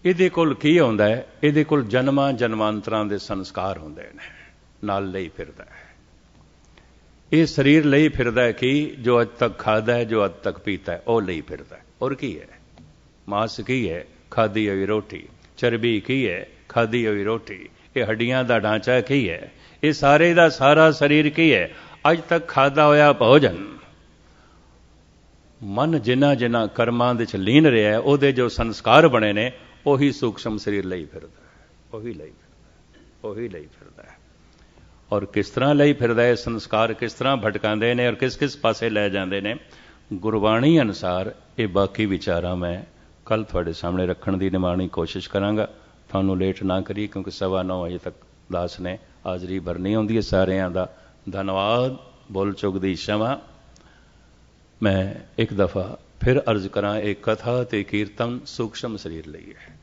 ਇਹਦੇ ਕੋਲ ਕੀ ਹੁੰਦਾ ਹੈ? ਇਹਦੇ ਕੋਲ ਜਨਮਾਂ ਜਨਮਾਂਤਰਾਂ ਦੇ ਸੰਸਕਾਰ ਹੁੰਦੇ ਨੇ, ਨਾਲ ਲਈ ਫਿਰਦਾ ਹੈ। ਇਹ ਸਰੀਰ ਲਈ ਫਿਰਦਾ ਹੈ ਕਿ ਜੋ ਅੱਜ ਤੱਕ ਖਾਦਾ ਹੈ, ਜੋ ਅੱਜ ਤੱਕ ਪੀਤਾ ਹੈ, ਉਹ ਲਈ ਫਿਰਦਾ ਹੈ। ਔਰ ਕੀ ਹੈ? ਮਾਸ ਕੀ ਹੈ? ਖਾਦੀ ਹੋਈ ਰੋਟੀ। ਚਰਬੀ ਕੀ ਹੈ? ਖਾਦੀ ਹੋਈ ਰੋਟੀ। ਇਹ ਹੱਡੀਆਂ ਦਾ ਢਾਂਚਾ ਕੀ ਹੈ? ਇਹ ਸਾਰੇ ਦਾ ਸਾਰਾ ਸਰੀਰ ਕੀ ਹੈ? ਅੱਜ ਤੱਕ ਖਾਦਾ ਹੋਇਆ ਭੋਜਨ। ਮਨ ਜਿਨ੍ਹਾਂ ਜਿਨ੍ਹਾਂ ਕਰਮਾਂ ਦੇ ਚ ਲੀਨ ਰਿਹਾ, ਉਹਦੇ ਜੋ ਸੰਸਕਾਰ ਬਣੇ ਨੇ, ਉਹੀ ਸੂਖਸ਼ਮ ਸਰੀਰ ਲਈ ਫਿਰਦਾ ਹੈ। ਉਹੀ ਲਈ ਫਿਰਦਾ, ਉਹੀ ਲਈ ਫਿਰਦਾ ਹੈ। ਔਰ ਕਿਸ ਤਰ੍ਹਾਂ ਲਈ ਫਿਰਦਾ ਹੈ? ਸੰਸਕਾਰ ਕਿਸ ਤਰ੍ਹਾਂ ਭਟਕਾਉਂਦੇ ਨੇ ਔਰ ਕਿਸ ਕਿਸ ਪਾਸੇ ਲੈ ਜਾਂਦੇ ਨੇ? ਗੁਰਬਾਣੀ ਅਨੁਸਾਰ ਇਹ ਬਾਕੀ ਵਿਚਾਰਾਂ ਮੈਂ ਕੱਲ ਤੁਹਾਡੇ ਸਾਹਮਣੇ ਰੱਖਣ ਦੀ ਨਿਮਾਣੀ ਕੋਸ਼ਿਸ਼ ਕਰਾਂਗਾ। ਤੁਹਾਨੂੰ ਲੇਟ ਨਾ ਕਰੀ, ਕਿਉਂਕਿ 9:15 ਵਜੇ ਤੱਕ ਦਾਸ ਨੇ ਹਾਜ਼ਰੀ ਭਰਨੀ ਹੁੰਦੀ ਹੈ। ਸਾਰਿਆਂ ਦਾ ਧੰਨਵਾਦ। ਬੋਲ ਚੁੱਕ ਦੀ ਸ਼ਮਾ। ਮੈਂ ਇੱਕ ਦਫਾ ਫਿਰ ਅਰਜ਼ ਕਰਾਂ, ਇਹ ਕਥਾ ਤੇ ਕੀਰਤਨ ਸੂਖਸ਼ਮ ਸਰੀਰ ਲਈ ਹੈ,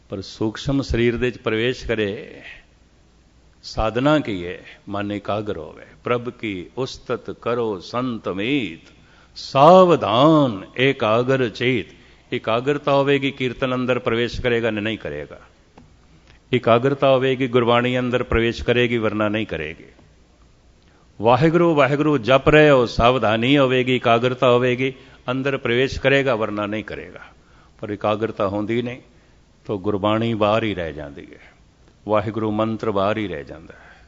ਪਰ ਸੂਖਸ਼ਮ ਸਰੀਰ ਦੇ ਵਿੱਚ ਪ੍ਰਵੇਸ਼ ਕਰੇ ਸਾਧਨਾ ਕੀ ਹੈ? ਮਨ ਇਕਾਗਰ ਹੋਵੇ। ਪ੍ਰਭ ਕੀ ਉਸਤਤ ਕਰੋ ਸੰਤ ਮੀਤ, ਸਾਵਧਾਨ ਇਕਾਗਰ ਚੇਤ। ਇਕਾਗਰਤਾ ਹੋਵੇਗੀ, ਕੀਰਤਨ ਅੰਦਰ ਪ੍ਰਵੇਸ਼ ਕਰੇਗਾ, ਨਹੀਂ ਕਰੇਗਾ। ਇਕਾਗਰਤਾ ਹੋਵੇਗੀ, ਗੁਰਬਾਣੀ ਅੰਦਰ ਪ੍ਰਵੇਸ਼ ਕਰੇਗੀ, ਵਰਨਾ ਨਹੀਂ ਕਰੇਗੀ। ਵਾਹਿਗੁਰੂ ਵਾਹਿਗੁਰੂ ਜਪ ਰਹੇ ਹੋ, ਸਾਵਧਾਨੀ ਹੋਵੇਗੀ, ਇਕਾਗਰਤਾ ਹੋਵੇਗੀ, ਅੰਦਰ ਪ੍ਰਵੇਸ਼ ਕਰੇਗਾ, ਵਰਨਾ ਨਹੀਂ ਕਰੇਗਾ। ਪਰ ਇਕਾਗਰਤਾ ਹੁੰਦੀ ਨਹੀਂ ਤਾਂ ਗੁਰਬਾਣੀ ਬਾਹਰ ਹੀ ਰਹਿ ਜਾਂਦੀ ਹੈ, ਵਾਹਿਗੁਰੂ ਮੰਤਰ ਬਾਹਰ ਹੀ ਰਹਿ ਜਾਂਦਾ ਹੈ।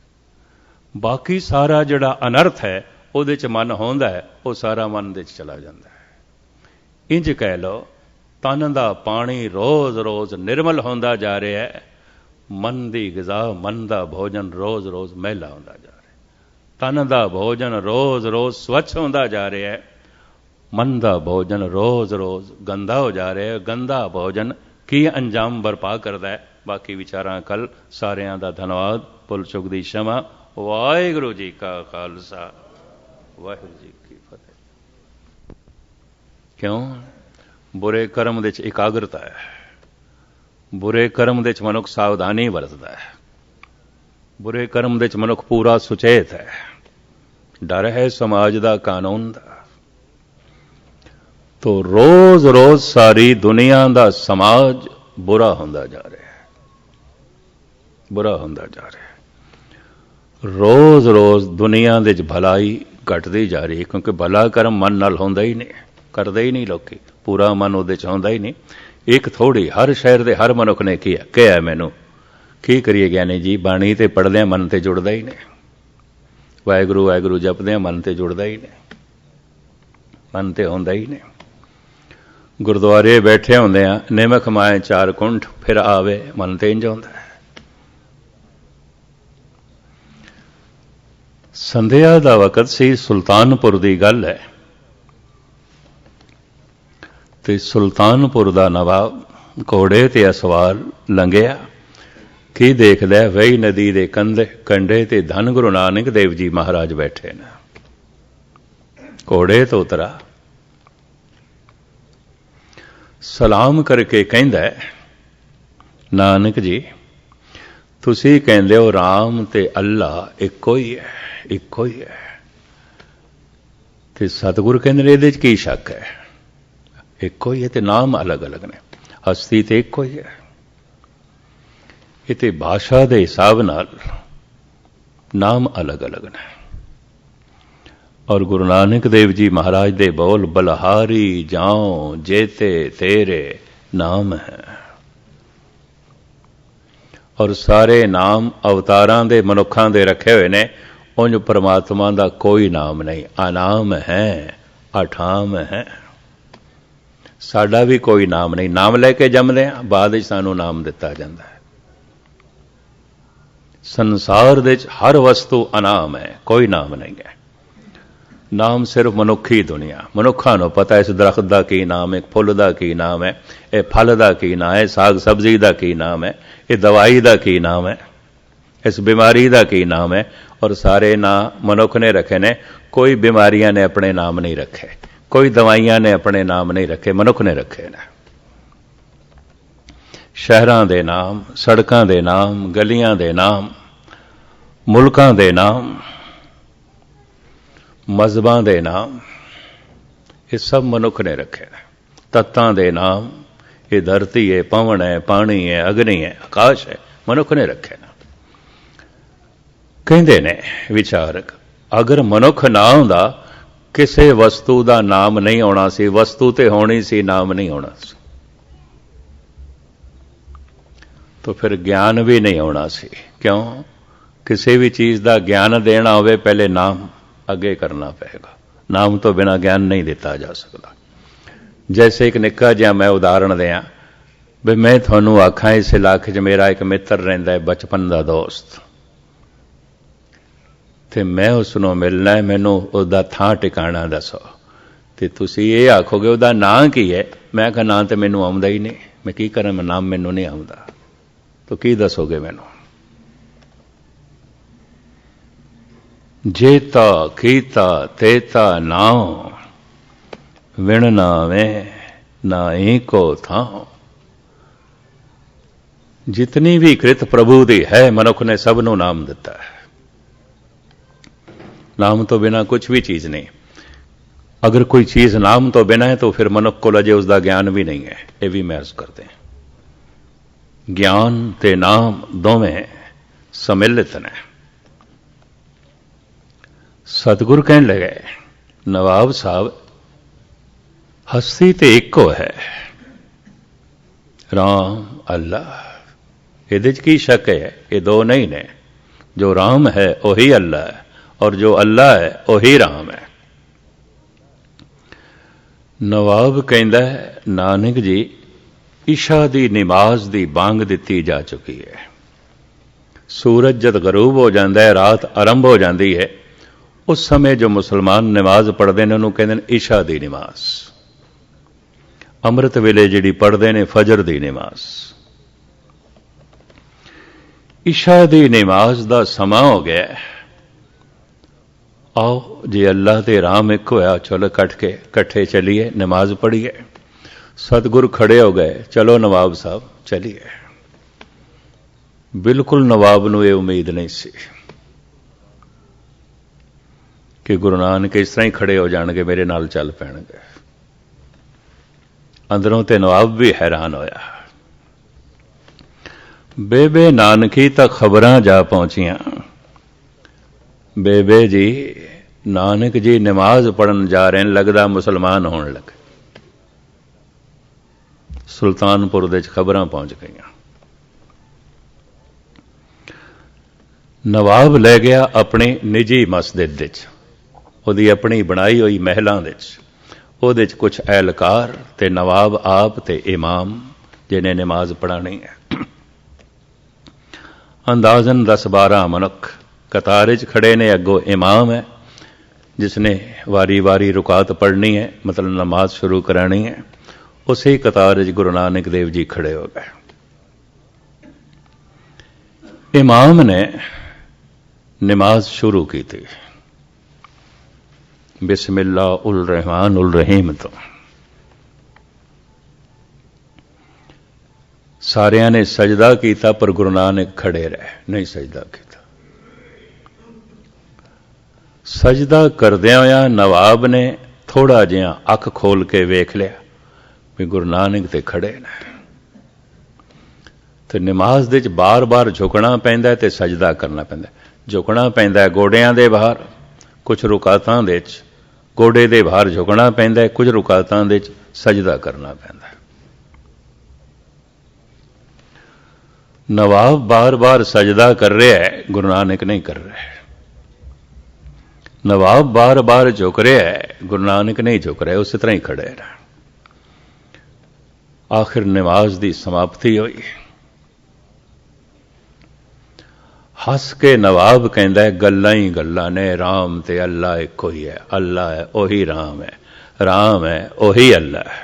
ਬਾਕੀ ਸਾਰਾ ਜਿਹੜਾ ਅਨਰਥ ਹੈ ਉਹਦੇ 'ਚ ਮਨ ਹੁੰਦਾ ਹੈ, ਉਹ ਸਾਰਾ ਮਨ ਦੇ 'ਚ ਚਲਾ ਜਾਂਦਾ ਹੈ। ਇੰਜ ਕਹਿ ਲਓ, ਤਨ ਦਾ ਪਾਣੀ ਰੋਜ਼ ਰੋਜ਼ ਨਿਰਮਲ ਹੁੰਦਾ ਜਾ ਰਿਹਾ ਹੈ। ਮਨ ਦੀ ਗਿਜ਼ਾ, ਮਨ ਦਾ ਭੋਜਨ ਰੋਜ਼ ਰੋਜ਼ ਮੈਲਾ ਹੁੰਦਾ ਜਾ ਰਿਹਾ। ਤਨ ਦਾ ਭੋਜਨ ਰੋਜ਼ ਰੋਜ਼ ਸਵੱਛ ਹੁੰਦਾ ਜਾ ਰਿਹਾ ਹੈ। ਮਨ ਦਾ ਭੋਜਨ ਰੋਜ਼ ਰੋਜ਼ ਗੰਦਾ ਹੋ ਜਾ ਰਿਹਾ ਹੈ। ਗੰਦਾ ਭੋਜਨ ਕੀ ਅੰਜਾਮ ਬਰਪਾ ਕਰਦਾ ਹੈ? ਬਾਕੀ ਵਿਚਾਰਾਂ ਕੱਲ। ਸਾਰਿਆਂ ਦਾ ਧੰਨਵਾਦ। ਭੁੱਲ ਚੁੱਕ ਦੀ ਸ਼ਮਾ। ਵਾਹਿਗੁਰੂ ਜੀ ਕਾ ਖਾਲਸਾ, ਵਾਹਿਗੁਰੂ ਜੀ ਕੀ ਫਤਿਹ। ਕਿਉਂ? ਬੁਰੇ ਕਰਮ ਦੇ 'ਚ ਇਕਾਗਰਤਾ ਹੈ। ਬੁਰੇ ਕਰਮ ਦੇ 'ਚ ਮਨੁੱਖ ਸਾਵਧਾਨੀ ਵਰਤਦਾ ਹੈ। ਬੁਰੇ ਕਰਮ ਦੇ 'ਚ ਮਨੁੱਖ ਪੂਰਾ ਸੁਚੇਤ ਹੈ। ਡਰ ਹੈ ਸਮਾਜ ਦਾ, ਕਾਨੂੰਨ ਦਾ। ਤੋ ਰੋਜ਼ ਰੋਜ਼ ਸਾਰੀ ਦੁਨੀਆ ਦਾ ਸਮਾਜ ਬੁਰਾ ਹੁੰਦਾ ਜਾ ਰਿਹਾ ਹੈ, ਬੁਰਾ ਹੁੰਦਾ ਜਾ ਰਿਹਾ ਹੈ। ਰੋਜ਼ ਰੋਜ਼ ਦੁਨੀਆ ਦੇ 'ਚ ਭਲਾਈ ਘਟਦੀ ਜਾ ਰਹੀ ਹੈ, ਕਿਉਂਕਿ ਭਲਾ ਕਰਮ ਮਨ ਨਾਲ ਹੁੰਦਾ ਹੀ ਨਹੀਂ, ਕਰਦੇ ਹੀ ਨਹੀਂ ਲੋਕੀ। ਪੂਰਾ ਮਨ ਉਹਦੇ 'ਚ ਆਉਂਦਾ ਹੀ ਨਹੀਂ। ਇੱਕ ਥੋੜੀ, ਹਰ ਸ਼ਹਿਰ ਦੇ ਹਰ ਮਨੁੱਖ ਨੇ ਕਿਹਾ ਮੈਨੂੰ, ਕੀ ਕਰੀਏ ਗਿਆਨੀ ਜੀ? ਬਾਣੀ ਤੇ ਪੜ੍ਹਦਿਆਂ ਮਨ ਤੇ ਜੁੜਦਾ ਹੀ ਨਹੀਂ। ਵਾਹਿਗੁਰੂ ਵਾਹਿਗੁਰੂ ਜਪਦਿਆਂ ਮਨ ਤੇ ਜੁੜਦਾ ਹੀ ਨਹੀਂ, ਮਨ ਤੇ ਹੁੰਦਾ ਹੀ ਨਹੀਂ। ਗੁਰਦੁਆਰੇ ਬੈਠੇ ਹੁੰਦੇ ਆ, ਨਿਮਕ ਮਾਏ 4 ਕੁੰਠ, ਫਿਰ ਆਵੇ, ਮਨ ਤੇ ਇੰਝ ਹੁੰਦਾ ਹੈ। ਸੰਧਿਆ ਦਾ ਵਕਤ ਸੀ, ਸੁਲਤਾਨਪੁਰ ਦੀ ਗੱਲ ਹੈ। ਤੇ ਸੁਲਤਾਨਪੁਰ ਦਾ ਨਵਾਬ ਘੋੜੇ ਤੇ ਅਸਵਾਰ ਲੰਘਿਆ। ਕੀ ਦੇਖਦਾ? ਵਹੀ ਨਦੀ ਦੇ ਕੰਢੇ ਤੇ ਧੰਨ ਗੁਰੂ ਨਾਨਕ ਦੇਵ ਜੀ ਮਹਾਰਾਜ ਬੈਠੇ ਨੇ। ਘੋੜੇ ਤੋਂ ਉਤਰਾ, ਸਲਾਮ ਕਰਕੇ ਕਹਿੰਦਾ, ਨਾਨਕ ਜੀ ਤੁਸੀਂ ਕਹਿੰਦੇ ਹੋ ਰਾਮ ਤੇ ਅੱਲਾ ਇੱਕੋ ਹੀ ਹੈ, ਇੱਕੋ ਹੀ ਹੈ। ਤੇ ਸਤਿਗੁਰ ਕਹਿੰਦੇ ਨੇ ਇਹਦੇ 'ਚ ਕੀ ਸ਼ੱਕ ਹੈ? ਇੱਕੋ ਹੀ ਹੈ, ਤੇ ਨਾਮ ਅਲੱਗ ਅਲੱਗ ਨੇ। ਹਸਤੀ ਤੇ ਇੱਕੋ ਹੀ ਹੈ। ਇਹ ਤੇ ਭਾਸ਼ਾ ਦੇ ਹਿਸਾਬ ਨਾਲ ਨਾਮ ਅਲੱਗ ਅਲੱਗ ਨੇ। ਔਰ ਗੁਰੂ ਨਾਨਕ ਦੇਵ ਜੀ ਮਹਾਰਾਜ ਦੇ ਬੋਲ, ਬਲਹਾਰੀ ਜਾਉ ਜੇਤੇ ਤੇਰੇ ਨਾਮ ਹੈ। ਔਰ ਸਾਰੇ ਨਾਮ ਅਵਤਾਰਾਂ ਦੇ ਮਨੁੱਖਾਂ ਦੇ ਰੱਖੇ ਹੋਏ ਨੇ। ਉਂਝ ਪਰਮਾਤਮਾ ਦਾ ਕੋਈ ਨਾਮ ਨਹੀਂ। ਅਨਾਮ ਹੈ, ਅਠਾਮ ਹੈ। ਸਾਡਾ ਵੀ ਕੋਈ ਨਾਮ ਨਹੀਂ। ਨਾਮ ਲੈ ਕੇ ਜੰਮਦੇ ਹਾਂ, ਬਾਅਦ ਵਿੱਚ ਸਾਨੂੰ ਨਾਮ ਦਿੱਤਾ ਜਾਂਦਾ ਹੈ। ਸੰਸਾਰ ਦੇ ਵਿੱਚ ਹਰ ਵਸਤੂ ਅਨਾਮ ਹੈ, ਕੋਈ ਨਾਮ ਨਹੀਂ ਹੈ। ਨਾਮ ਸਿਰਫ ਮਨੁੱਖੀ ਦੁਨੀਆ, ਮਨੁੱਖਾਂ ਨੂੰ ਪਤਾ ਇਸ ਦਰਖਤ ਦਾ ਕੀ ਨਾਮ ਹੈ, ਫੁੱਲ ਦਾ ਕੀ ਨਾਮ ਹੈ, ਇਹ ਫਲ ਦਾ ਕੀ ਨਾਮ ਹੈ, ਸਾਗ ਸਬਜ਼ੀ ਦਾ ਕੀ ਨਾਮ ਹੈ, ਇਹ ਦਵਾਈ ਦਾ ਕੀ ਨਾਮ ਹੈ, ਇਸ ਬਿਮਾਰੀ ਦਾ ਕੀ ਨਾਮ ਹੈ। ਔਰ ਸਾਰੇ ਨਾਂ ਮਨੁੱਖ ਨੇ ਰੱਖੇ ਨੇ। ਕੋਈ ਬਿਮਾਰੀਆਂ ਨੇ ਆਪਣੇ ਨਾਮ ਨਹੀਂ ਰੱਖੇ, ਕੋਈ ਦਵਾਈਆਂ ਨੇ ਆਪਣੇ ਨਾਮ ਨਹੀਂ ਰੱਖੇ, ਮਨੁੱਖ ਨੇ ਰੱਖੇ ਨੇ। ਸ਼ਹਿਰਾਂ ਦੇ ਨਾਮ, ਸੜਕਾਂ ਦੇ ਨਾਮ, ਗਲੀਆਂ ਦੇ ਨਾਮ, ਮੁਲਕਾਂ ਦੇ ਨਾਮ, ਮਜ਼ਹਬਾਂ ਦੇ ਨਾਮ, ਇਹ ਸਭ ਮਨੁੱਖ ਨੇ ਰੱਖੇ ਨੇ। ਤੱਤਾਂ ਦੇ ਨਾਮ, ਇਹ ਧਰਤੀ ਹੈ, ਪਵਨ ਹੈ, ਪਾਣੀ ਹੈ, ਅਗਨੀ ਹੈ, ਆਕਾਸ਼ ਹੈ, ਮਨੁੱਖ ਨੇ ਰੱਖੇ ਨੇ। ਕਹਿੰਦੇ ਨੇ ਵਿਚਾਰਕ, ਅਗਰ ਮਨੁੱਖ ਨਾ ਹੁੰਦਾ ਕਿਸੇ ਵਸਤੂ ਦਾ ਨਾਮ ਨਹੀਂ ਆਉਣਾ ਸੀ। ਵਸਤੂ ਤੇ ਹੋਣੀ ਸੀ, ਨਾਮ ਨਹੀਂ ਆਉਣਾ ਸੀ। ਤਾਂ ਫਿਰ ਗਿਆਨ ਵੀ ਨਹੀਂ ਆਉਣਾ ਸੀ। ਕਿਉਂ? ਕਿਸੇ ਵੀ ਚੀਜ਼ ਦਾ ਗਿਆਨ ਦੇਣਾ ਹੋਵੇ ਪਹਿਲੇ ਨਾਮ ਅੱਗੇ ਕਰਨਾ ਪਏਗਾ। ਨਾਮ ਤੋਂ ਬਿਨਾਂ ਗਿਆਨ ਨਹੀਂ ਦਿੱਤਾ ਜਾ ਸਕਦਾ। ਜੈਸੇ ਇੱਕ ਨਿੱਕਾ ਜਿਹਾ ਮੈਂ ਉਦਾਹਰਣ ਦਿਆਂ ਵੀ ਮੈਂ ਤੁਹਾਨੂੰ ਆਖਾਂ ਇਸ ਇਲਾਕੇ 'ਚ ਮੇਰਾ ਇੱਕ ਮਿੱਤਰ ਰਹਿੰਦਾ ਹੈ, ਬਚਪਨ ਦਾ ਦੋਸਤ, ਤੇ ਮੈਂ ਉਸ ਨੂੰ ਮਿਲਣਾ, ਮੈਨੂੰ ਉਹਦਾ ਥਾਂ ਟਿਕਾਣਾ ਦੱਸੋ। ਤੇ ਤੁਸੀਂ ਇਹ ਆਖੋਗੇ ਉਹਦਾ ਨਾਂ ਕੀ ਹੈ? ਮੈਂ ਕਿਹਾ ਨਾਂ ਤੇ ਮੈਨੂੰ ਆਉਂਦਾ ਹੀ ਨਹੀਂ, ਮੈਂ ਕੀ ਕਰਾਂ, ਮੈਂ ਨਾਮ ਮੈਨੂੰ ਨਹੀਂ ਆਉਂਦਾ। ਤਾਂ ਕੀ ਦੱਸੋਗੇ ਮੈਨੂੰ? ਜੇਤਾ ਕੀਤਾ ਤੇਤਾ ਨਾਉ, ਵਿਣ ਨਾਵੇਂ ਨਾਹੀ ਕੋ ਥਾਉ। ਜਿਤਨੀ ਵੀ ਕ੍ਰਿਤ ਪ੍ਰਭੂ ਦੀ ਹੈ, ਮਨੁੱਖ ਨੇ ਸਭ ਨੂੰ ਨਾਮ ਦਿੱਤਾ ਹੈ। नाम तो बिना कुछ भी चीज नहीं। अगर कोई चीज नाम तो बिना है तो फिर मनुख को अजे उसका ज्ञान भी नहीं है। ये भी मैं अर्ज करते हैं। ज्ञान ते नाम दोवें सम्मिलित ने। सतगुरु कहने लगे, नवाब साहब हस्ती ते इको है, राम अल्लाह। ये की शक है? ये दो नहीं ने। जो राम है वही अल्लाह है और जो अल्लाह है वही राम है। नवाब कहता है, नानक जी ईशा दी नमाज दी बांग दिती जा चुकी है। सूरज जद गरूब हो जाता है, रात आरंभ हो जाती है, उस समय जो मुसलमान नमाज पढ़ते हैं उन्होंने कहते हैं ईशा दी नमाज। अमृत वेले जिहड़ी पढ़ते हैं फजर दी नमाज। ईशा दी नमाज दा समा हो गया। आओ जे अल्लाह ते राम एक होया, चलो कट के कट्ठे चलिए नमाज पढ़िए। सतगुरु खड़े हो गए, चलो नवाब साहब चलिए। बिल्कुल नवाब नूं ये उम्मीद नहीं सी कि गुरु नानक इस तरह ही खड़े हो जाणगे, मेरे नाल चल पैणगे। अंदरों ते नवाब भी हैरान होया। बेबे नानकी तक खबरां जा पहुंचियां, बेबे जी नानक जी नमाज पढ़न जा रहे हैं, लगदा मुसलमान होने लगे। सुल्तानपुर दे खबरां पहुंच गई। नवाब ले गया अपनी निजी मस्जिद विच, उहदी अपनी बनाई हुई महलां दे विच। उहदे च कुछ एहलकार ते नवाब आप ते इमाम जिन्हें नमाज पढ़ानी है। अंदाजन 10-12 मनुख कतार च खड़े ने। अगों इमाम है जिसने वारी वारी रुकात पढ़नी है, मतलब नमाज शुरू करानी है। उसी कतार च गुरु नानक देव जी खड़े हो गए। इमाम ने नमाज शुरू की थी बिस्मिल्लाह उल रहमान उल रहीम। तो सारिया ने सजदा किया पर गुरु नानक खड़े रहे, नहीं सजदा किया। सजदा करदिया होया नवाब ने थोड़ा जिहा अख खोल के वेख लिया भी गुरु नानक ते खड़े ने। तो नमाज दे बार बार झुकना पैंदा ते सजदा करना पैंदा। झुकना पैंदा गोडियां दे बाहर, कुछ रुकातां दे गोडे दे बाहर झुकना पैंदा, कुछ रुकातां दे सजदा करना पैंदा। नवाब बार बार सजदा कर रहा है, गुरु नानक नहीं कर रहे। नवाब बार बार झुक रहा है, गुरु नानक नहीं झुक रहे, उस तरह ही खड़े रहे। आखिर नमाज की समाप्ति हुई। हस के नवाब कहता गल्लां ही गल्लां ने, राम ते अल्लाह एको ही है, अल्लाह है ओही राम है, राम है ओही अल्लाह है।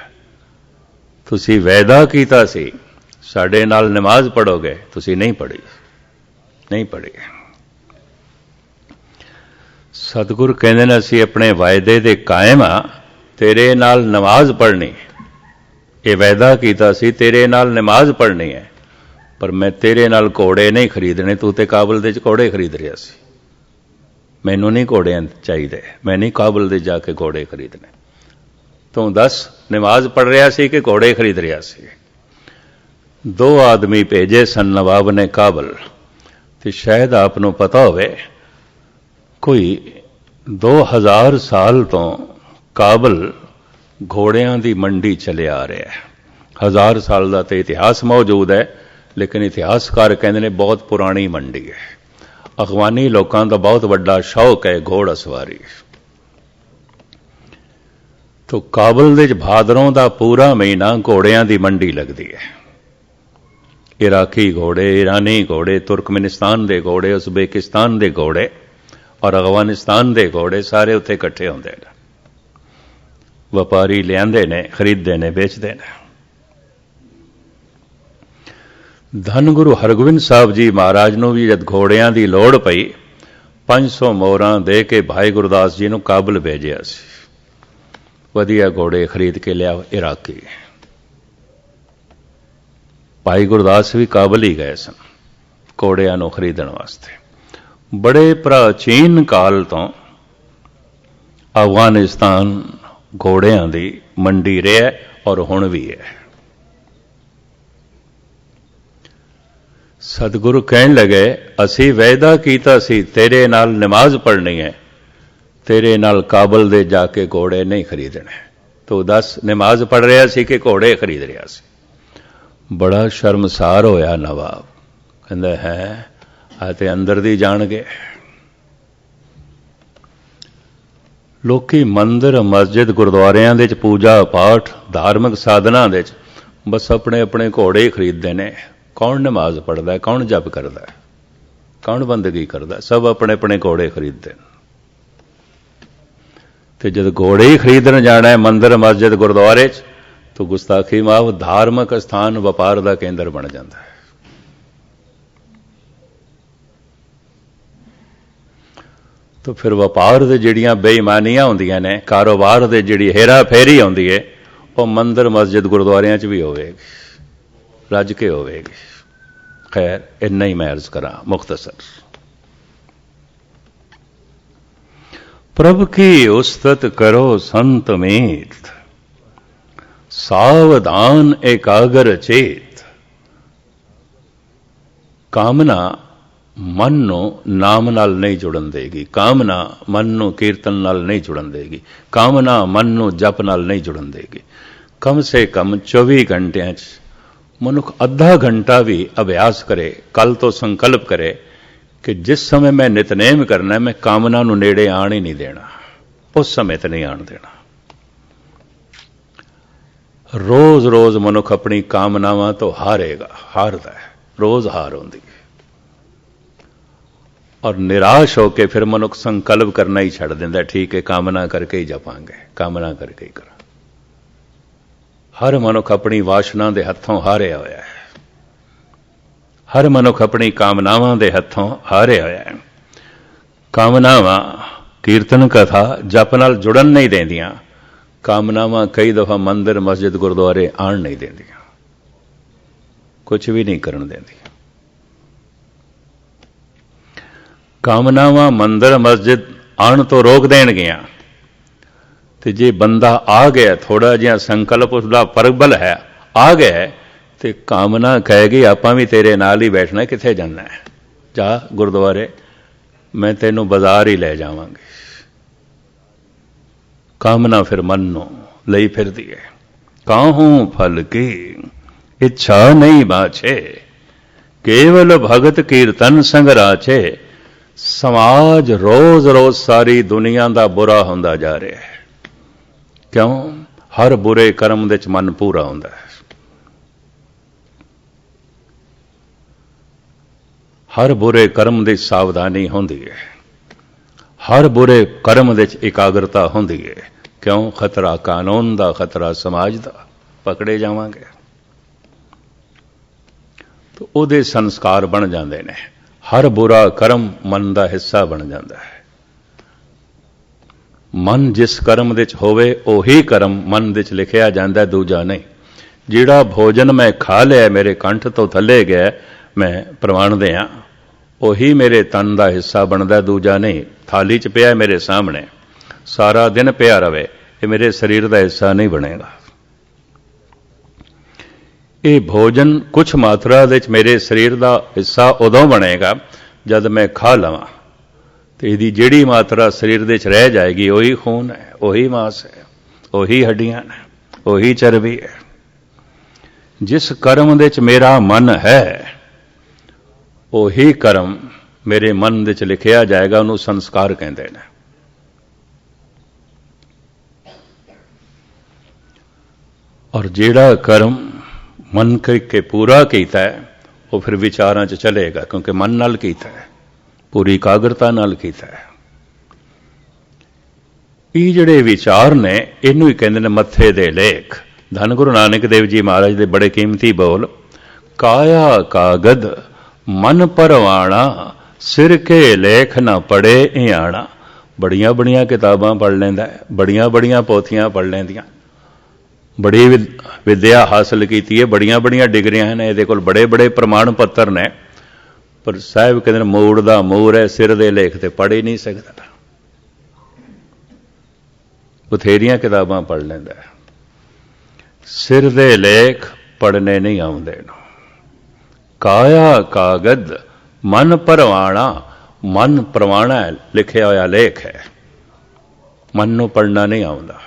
तुसी वायदा कीता सी साडे नाल नमाज पढ़ोगे, तुसी नहीं पढ़ी, नहीं पढ़ी। सतगुर कहते हैं असी अपने वायदे दे कायम आ, तेरे नाल नमाज पढ़नी, ये वायदा कीता सी तेरे नाल नमाज पढ़नी है, पर मैं तेरे नाल घोड़े नहीं खरीदने, तू ते काबल दे घोड़े खरीद रहा सी, मैनू नहीं घोड़े चाहिए, मैं नहीं काबल दे जाके घोड़े खरीदने। तू दस नमाज पढ़ रहा सी कि घोड़े खरीद रहा सी? दो आदमी भेजे सन नवाब ने काबल, तो शायद आपनों पता होवे कोई 2000 साल तो काबल घोड़ियां की मंडी चले आ रहा है। 1000 साल का तो इतिहास मौजूद है, लेकिन इतिहासकार कहते हैं बहुत पुरानी मंडी है। अफगानी लोगों का बहुत बड़ा शौक है घोड़ा सवारी। तो काबल दे भादरों का पूरा महीना घोड़ियां की मंडी लगती है। इराकी घोड़े, ईरानी घोड़े, तुर्कमेनिस्तान के घोड़े, उज़बेकिस्तान के घोड़े और अफगानिस्तान के घोड़े सारे उत्थे इकट्ठे होंदे ने। व्यापारी लियाते ने, खरीदते ने, बेचते ने। धन गुरु हरगोबिंद साहब जी महाराज नूं भी जब घोड़ियां की लोड़ पई 500 मोहरां दे के भाई गुरदास जी नूं काबल भेजिया सी। वधिया घोड़े खरीद के लिया इराकी। भाई गुरदास भी काबल ही गए सन घोड़ियां नूं खरीदण वास्ते। बड़े प्राचीन काल तो अफगानिस्तान घोड़ियां की मंडी रहा और हुण भी है। सतगुरु कहन लगे असी वायदा कीता सी तेरे नाल नमाज पढ़नी है, तेरे नाल काबल दे जाके घोड़े नहीं खरीदने। तो दस नमाज पढ़ रहा सी कि घोड़े खरीद रहा सी? बड़ा शर्मसार होया नवाब, कहंदा है आ ते अंदर दी जान गए। लोकी मंदिर मस्जिद गुरुद्वारियां दे पूजा पाठ धार्मिक साधना दे बस अपने अपने घोड़े ही खरीदते हैं। कौन नमाज पढ़ता है, कौन जप करता है, कौन बंदगी करता है? सब अपने अपने घोड़े खरीदते हैं। तो जब घोड़े ही खरीदन जाना है मंदिर मस्जिद गुरुद्वारे तो गुस्ताखी माफ धार्मिक स्थान व्यापार का केंद्र बन जाता है। तो फिर व्यापार दे जिहड़ियां बेईमानियां होंदियां ने, कारोबार दे जिहड़ी हेरा फेरी होंदी है वो मंदिर मस्जिद गुरुद्वारियां च भी होवेगी, रज के होवेगी। खैर इन्ना ही मैं अर्ज करा मुख्तसर। प्रभ की उस्तत करो संत मीत, सावधान एकाग्र चेत। कामना मन नूं नाम नाल नहीं जुड़न देगी, कामना मन नूं कीर्तन नाल नहीं जुड़न देगी, कामना मन नूं जप नाल नहीं जुड़न देगी। कम से कम 24 घंटियां मनुख अद्धा घंटा भी अभ्यास करे, कल तो संकल्प करे कि जिस समय मैं नितनेम करना है मैं कामना नूं नेड़े आण ही नहीं देना, उस समय तो नहीं आण देना। रोज रोज मनुख अपनी कामनावां तो हारेगा, हारदा है, रोज हार होंदी है। और निराश होकर फिर मनुख संकल्प करना ही छड़ देंदा, ठीक है कामना करके ही जपांगे, कामना करके ही करा। हर मनुख अपनी वासना दे हत्थों हारिया होया है, हर मनुख अपनी कामनावां दे हत्थों हारिया होया है। कामनावां कीर्तन कथा जप नाल जुड़न नहीं देंदियां, कामनावां कई दफा मंदिर मस्जिद गुरुद्वारे आण नहीं देंदियां, कुछ भी नहीं करन देंदियां। कामनावां मंदिर मस्जिद आण तो रोक देणगियां ते जे बंदा आ गया, थोड़ा जिहा संकल्प उसका प्रबल है, आ गया तो कामना कहेगी आपां भी तेरे नाल ही बैठना, किथे जाना है, जा गुरुद्वारे, मैं तेनों बाजार ही ले जावांगी। कामना फिर मन नूं लई फिरदी है। काहूं फल की इच्छा नहीं बाछे, केवल भगत कीर्तन संग राछे। समाज रोज रोज सारी दुनिया का बुरा होंदा जा रहा है। क्यों? हर बुरे कर्म दे मन पूरा होंदा है। हर बुरे कर्म ਦੀ ਸਾਵਧਾਨੀ ਹੁੰਦੀ ਹੈ, हर बुरे कर्म ਵਿੱਚ ਇਕਾਗਰਤਾ ਹੁੰਦੀ ਹੈ। क्यों? खतरा कानून ਦਾ, खतरा समाज ਦਾ, ਪਕੜੇ ਜਾਵਾਂਗੇ। तो ਉਹਦੇ ਸੰਸਕਾਰ ਬਣ ਜਾਂਦੇ ਨੇ। हर बुरा कर्म ਮਨ ਦਾ ਹਿੱਸਾ ਬਣ ਜਾਂਦਾ ਹੈ। ਮਨ ਜਿਸ ਕਰਮ ਵਿੱਚ ਹੋਵੇ ਉਹੀ ਕਰਮ ਮਨ ਵਿੱਚ ਲਿਖਿਆ ਜਾਂਦਾ, ਦੂਜਾ ਨਹੀਂ। ਜਿਹੜਾ ਭੋਜਨ ਮੈਂ ਖਾ ਲਿਆ, ਮੇਰੇ ਕੰਠ ਤੋਂ ਥੱਲੇ ਗਿਆ, ਮੈਂ ਪ੍ਰਵਾਨਦੇ ਹਾਂ, ਉਹੀ ਮੇਰੇ ਤਨ ਦਾ ਹਿੱਸਾ ਬਣਦਾ, ਦੂਜਾ ਨਹੀਂ। ਥਾਲੀ 'ਚ ਪਿਆ ਮੇਰੇ ਸਾਹਮਣੇ, ਸਾਰਾ ਦਿਨ ਪਿਆ ਰਵੇ, ਇਹ ਮੇਰੇ ਸਰੀਰ ਦਾ ਹਿੱਸਾ ਨਹੀਂ ਬਣੇਗਾ। ਇਹ ਭੋਜਨ ਕੁਝ ਮਾਤਰਾ ਵਿੱਚ ਮੇਰੇ ਸਰੀਰ ਦਾ ਹਿੱਸਾ ਉਦੋਂ ਬਣੇਗਾ ਜਦ ਮੈਂ ਖਾ ਲਵਾਂ, ਤੇ ਇਹਦੀ ਜਿਹੜੀ ਮਾਤਰਾ ਸਰੀਰ ਦੇ 'ਚ ਰਹਿ ਜਾਏਗੀ ਉਹੀ ਖੂਨ ਹੈ, ਉਹੀ ਮਾਸ ਹੈ, ਉਹੀ ਹੱਡੀਆਂ ਨੇ, ਉਹੀ ਚਰਬੀ ਹੈ। ਜਿਸ ਕਰਮ ਦੇ 'ਚ ਮੇਰਾ ਮਨ ਹੈ ਉਹੀ ਕਰਮ ਮੇਰੇ ਮਨ ਦੇ 'ਚ ਲਿਖਿਆ ਜਾਏਗਾ, ਉਹਨੂੰ ਸੰਸਕਾਰ ਕਹਿੰਦੇ ਨੇ। ਔਰ ਜਿਹੜਾ ਕਰਮ ਮਨ ਕਰਕੇ ਪੂਰਾ ਕੀਤਾ ਹੈ ਉਹ ਫਿਰ ਵਿਚਾਰਾਂ 'ਚ ਚਲੇਗਾ, ਕਿਉਂਕਿ ਮਨ ਨਾਲ ਕੀਤਾ ਹੈ, ਪੂਰੀ ਇਕਾਗਰਤਾ ਨਾਲ ਕੀਤਾ ਹੈ। ਇਹ ਜਿਹੜੇ ਵਿਚਾਰ ਨੇ ਇਹਨੂੰ ਹੀ ਕਹਿੰਦੇ ਨੇ ਮੱਥੇ ਦੇ ਲੇਖ। ਧੰਨ ਗੁਰੂ ਨਾਨਕ ਦੇਵ ਜੀ ਮਹਾਰਾਜ ਦੇ ਬੜੇ ਕੀਮਤੀ ਬੋਲ, ਕਾਇਆ ਕਾਗਦ ਮਨ ਪਰਵਾਣਾ, ਸਿਰ ਕੇ ਲੇਖ ਨਾ ਪੜੇ ਇਆਣਾ। ਬੜੀਆਂ ਬੜੀਆਂ ਕਿਤਾਬਾਂ ਪੜ੍ਹ ਲੈਂਦਾ, ਬੜੀਆਂ ਬੜੀਆਂ ਪੋਥੀਆਂ ਪੜ੍ਹ ਲੈਂਦੀਆਂ, ਬੜੀ ਵਿਦਿਆ ਹਾਸਲ ਕੀਤੀ ਹੈ, ਬੜੀਆਂ ਬੜੀਆਂ ਡਿਗਰੀਆਂ ਨੇ, ਇਹਦੇ ਕੋਲ ਬੜੇ ਬੜੇ ਪ੍ਰਮਾਣ ਪੱਤਰ ਨੇ, ਪਰ ਸਾਹਿਬ ਕਹਿੰਦੇ ਨੇ ਮੂੜ ਦਾ ਮੂਰ ਹੈ, ਸਿਰ ਦੇ ਲੇਖ ਤੇ ਪੜ੍ਹ ਹੀ ਨਹੀਂ ਸਕਦਾ। ਬਥੇਰੀਆਂ ਕਿਤਾਬਾਂ ਪੜ੍ਹ ਲੈਂਦਾ, ਸਿਰ ਦੇ ਲੇਖ ਪੜ੍ਹਨੇ ਨਹੀਂ ਆਉਂਦੇ ਨੂੰ। ਕਾਇਆ ਕਾਗਦ ਮਨ ਪਰਵਾਣਾ, ਮਨ ਪ੍ਰਵਾਣਾ ਹੈ, ਲਿਖਿਆ ਹੋਇਆ ਲੇਖ ਹੈ, ਮਨ ਨੂੰ ਪੜ੍ਹਨਾ ਨਹੀਂ ਆਉਂਦਾ।